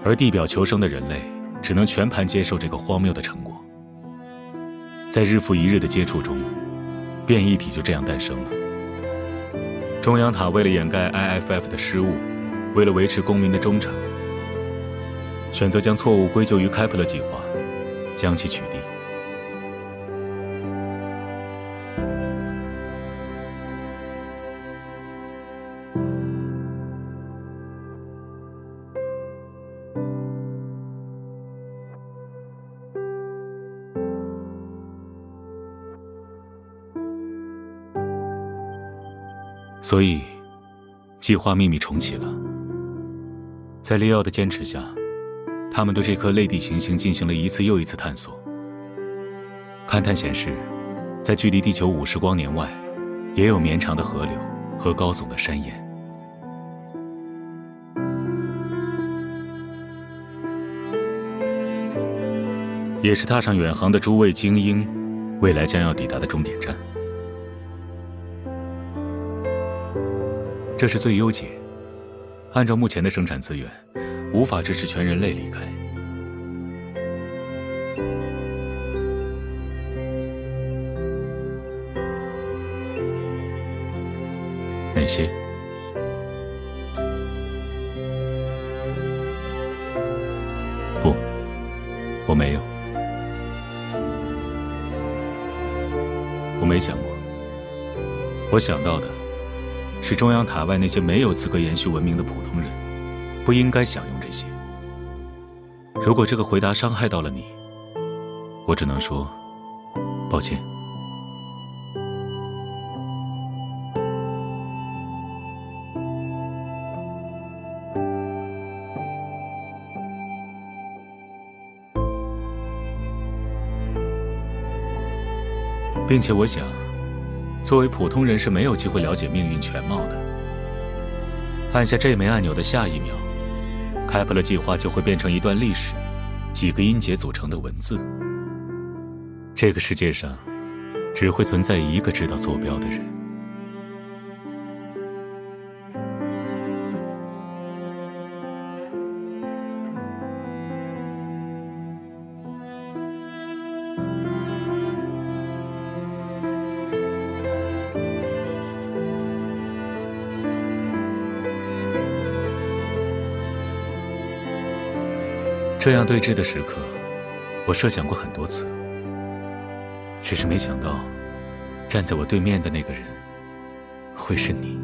Speaker 1: 而地表求生的人类只能全盘接受这个荒谬的成果。在日复一日的接触中，变异体就这样诞生了。中央塔为了掩盖 IFF 的失误，为了维持公民的忠诚，选择将错误归咎于开普勒计划，将其取缔。所以，计划秘密重启了。在利奥的坚持下，他们对这颗类地行星进行了一次又一次探索。勘探显示，在距离地球50光年外，也有绵长的河流和高耸的山岩。也是踏上远航的诸位精英，未来将要抵达的终点站。这是最优解，按照目前的生产资源，无法支持全人类离开。哪些？不，我没有。我没想过。我想到的是中央塔外那些没有资格延续文明的普通人，不应该享用这些。如果这个回答伤害到了你，我只能说抱歉。并且我想，作为普通人是没有机会了解命运全貌的。按下这枚按钮的下一秒，开普勒计划就会变成一段历史，几个音节组成的文字。这个世界上，只会存在一个知道坐标的人。这样对峙的时刻，我设想过很多次，只是没想到，站在我对面的那个人，会是你。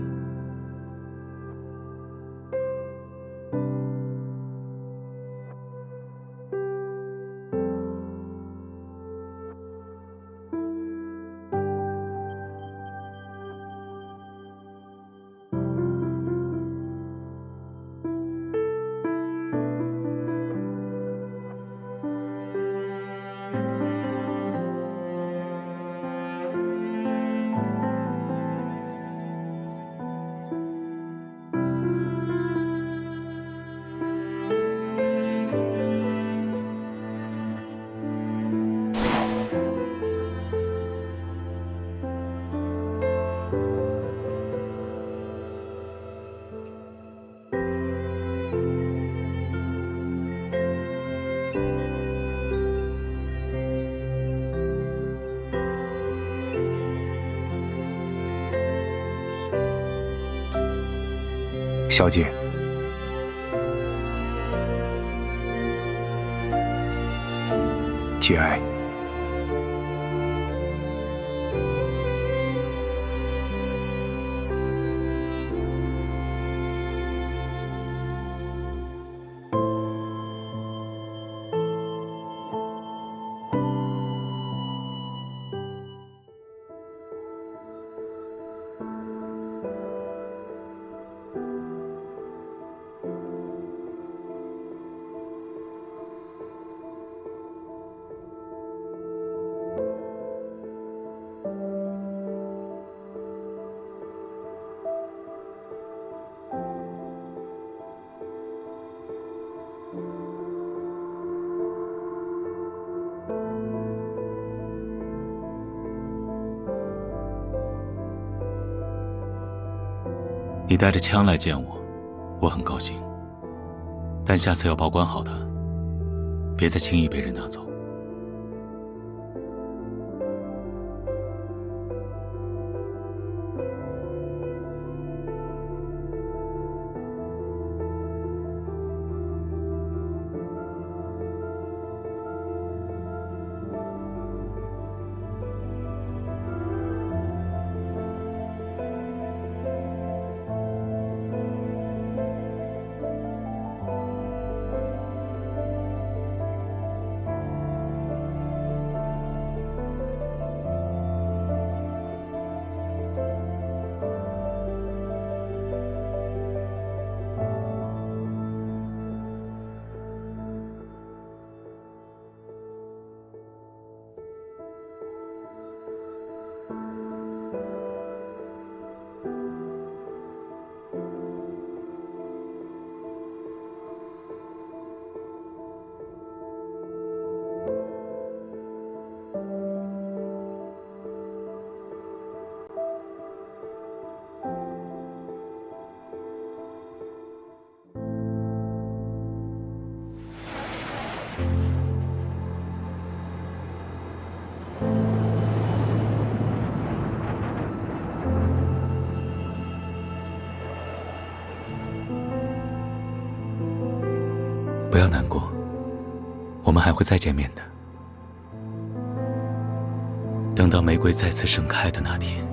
Speaker 4: 小姐，节哀。
Speaker 1: 你带着枪来见我，我很高兴。但下次要保管好它，别再轻易被人拿走。不要难过，我们还会再见面的。等到玫瑰再次盛开的那天。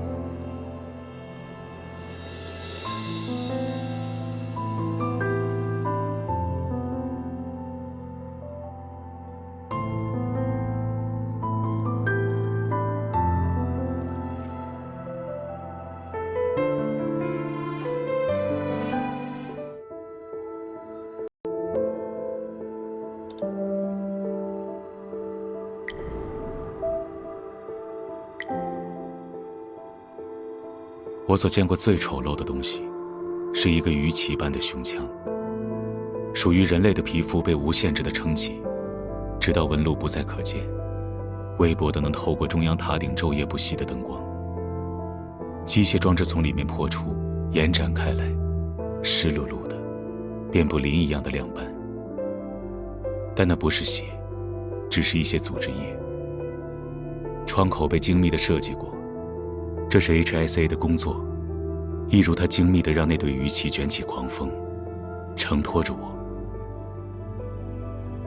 Speaker 1: 我所见过最丑陋的东西，是一个鱼鳍般的胸腔。属于人类的皮肤被无限制的撑起，直到纹路不再可见，微薄的能透过中央塔顶昼夜不息的灯光。机械装置从里面破出，延展开来，湿漉漉的，遍布鳞一样的亮斑。但那不是血，只是一些组织液。窗口被精密地设计过，这是 HSA 的工作，一如它精密地让那对鱼鳍卷起狂风，承托着我。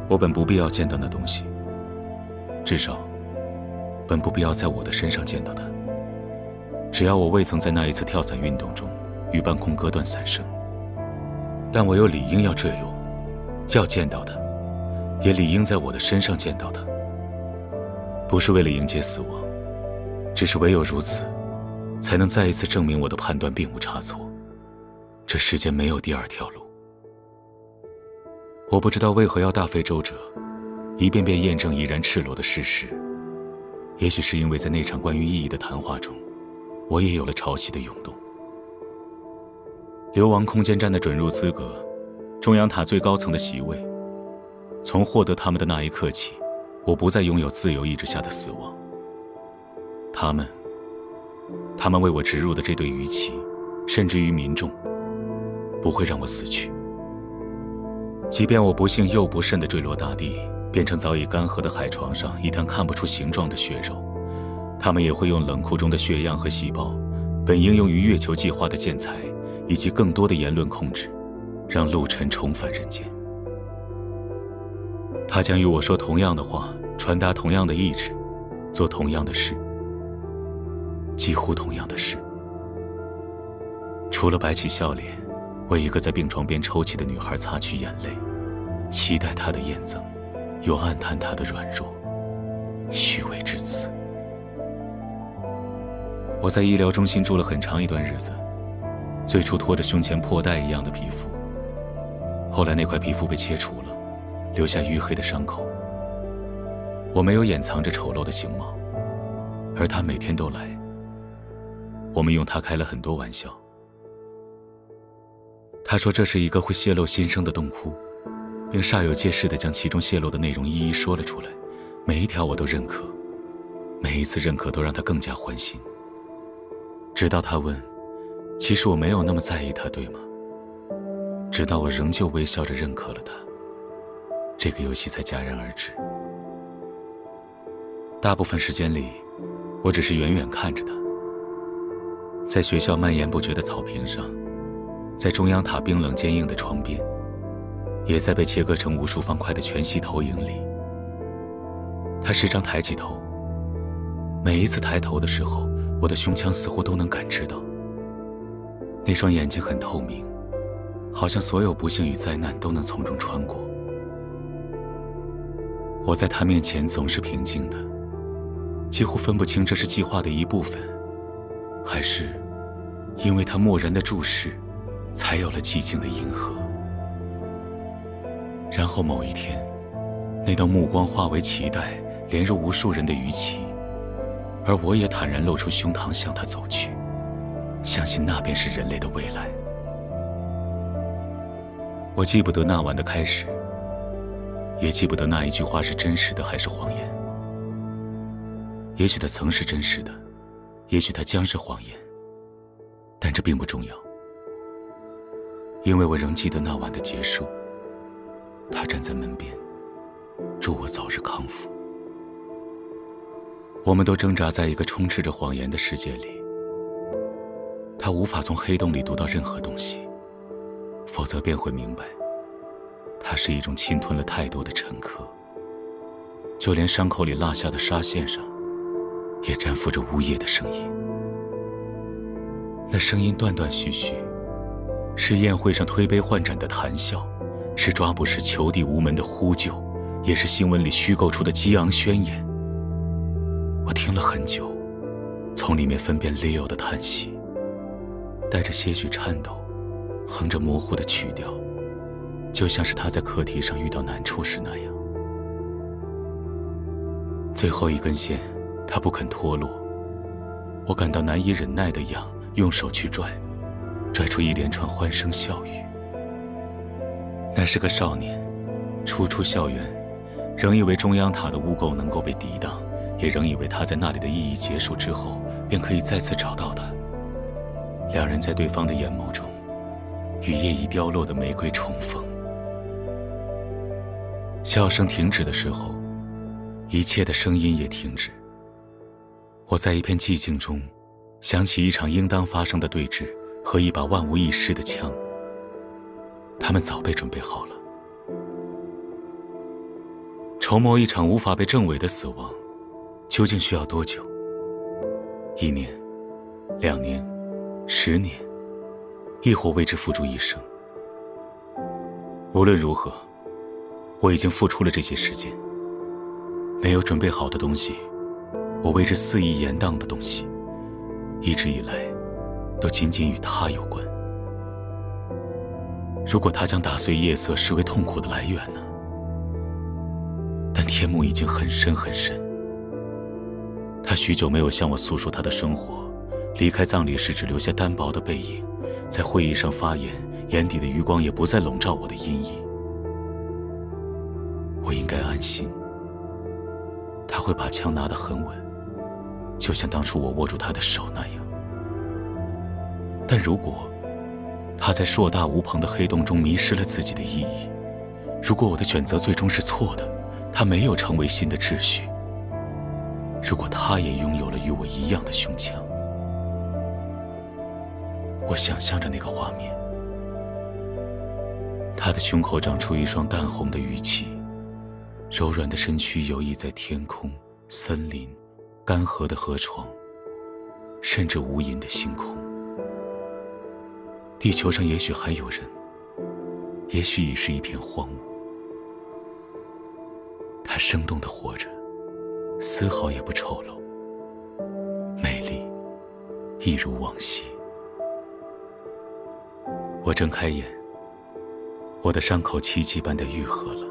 Speaker 1: 我本不必要见到那东西，至少本不必要在我的身上见到它。只要我未曾在那一次跳伞运动中与半空割断伞绳，但我又理应要坠落，要见到它，也理应在我的身上见到它。不是为了迎接死亡，只是唯有如此，才能再一次证明我的判断并无差错。这世间没有第二条路。我不知道为何要大费周折，一遍遍验证已然赤裸的事实。也许是因为在那场关于意义的谈话中，我也有了潮汐的涌动。流亡空间站的准入资格，中央塔最高层的席位，从获得他们的那一刻起，我不再拥有自由意志下的死亡。他们为我植入的这对鱼鳍，甚至于民众，不会让我死去。即便我不幸又不慎地坠落大地，变成早已干涸的海床上一滩看不出形状的血肉，他们也会用冷库中的血样和细胞，本应用于月球计划的建材，以及更多的言论控制，让陆尘重返人间。他将与我说同样的话，传达同样的意志，做同样的事，几乎同样的事。除了摆起笑脸，为一个在病床边抽泣的女孩擦去眼泪，期待她的验赠，又暗叹她的软弱，虚伪至此。我在医疗中心住了很长一段日子，最初拖着胸前破带一样的皮肤，后来那块皮肤被切除了，留下淤黑的伤口。我没有掩藏着丑陋的形貌，而他每天都来。我们用他开了很多玩笑。他说这是一个会泄露心声的洞窟，并煞有介事地将其中泄露的内容一一说了出来，每一条我都认可，每一次认可都让他更加欢心。直到他问，其实我没有那么在意他，对吗？直到我仍旧微笑着认可了他，这个游戏才戛然而止。大部分时间里，我只是远远看着他，在学校蔓延不绝的草坪上，在中央塔冰冷坚硬的窗边，也在被切割成无数方块的全息投影里。他时常抬起头，每一次抬头的时候，我的胸腔似乎都能感知到，那双眼睛很透明，好像所有不幸与灾难都能从中穿过。我在他面前总是平静的，几乎分不清这是计划的一部分，还是因为他漠然的注视，才有了寂静的银河。然后某一天，那道目光化为脐带，连入无数人的鱼鳍，而我也坦然露出胸膛向他走去，相信那便是人类的未来。我记不得那晚的开始，也记不得那一句话是真实的还是谎言。也许它曾是真实的，也许它将是谎言，但这并不重要，因为我仍记得那晚的结束。他站在门边，祝我早日康复。我们都挣扎在一个充斥着谎言的世界里，他无法从黑洞里读到任何东西，否则便会明白，它是一种侵吞了太多的沉疴，就连伤口里落下的纱线上，也沾附着呜咽的声音。那声音断断续续，是宴会上推杯换盏的谈笑，是抓捕时求地无门的呼救，也是新闻里虚构出的激昂宣言。我听了很久，从里面分辨 Leo 的叹息，带着些许颤抖，哼着模糊的曲调，就像是他在课题上遇到难处时那样。最后一根线，他不肯脱落，我感到难以忍耐的痒，用手去拽，拽出一连串欢声笑语。那是个少年，初出校园，仍以为中央塔的污垢能够被抵挡，也仍以为他在那里的意义结束之后，便可以再次找到他。两人在对方的眼眸中，与叶已凋落的玫瑰重逢。笑声停止的时候，一切的声音也停止。我在一片寂静中，想起一场应当发生的对峙和一把万无一失的枪，他们早被准备好了。筹谋一场无法被证伪的死亡，究竟需要多久？1年、2年、10年，亦或为之付诸一生？无论如何，我已经付出了这些时间。没有准备好的东西，我为之肆意延宕的东西，一直以来都仅仅与他有关。如果他将打碎夜色视为痛苦的来源呢？但天幕已经很深很深。他许久没有向我诉说他的生活，离开葬礼时只留下单薄的背影，在会议上发言，眼底的余光也不再笼罩我的阴翳。我应该安心，他会把枪拿得很稳，就像当初我握住他的手那样。但如果他在硕大无朋的黑洞中迷失了自己的意义，如果我的选择最终是错的，他没有成为新的秩序，如果他也拥有了与我一样的胸腔，我想象着那个画面，他的胸口长出一双淡红的羽鳍，柔软的身躯游弋在天空、森林、干涸的河床，甚至无垠的星空。地球上也许还有人，也许已是一片荒芜。他生动地活着，丝毫也不丑陋，美丽一如往昔。我睁开眼，我的伤口奇迹般地愈合了。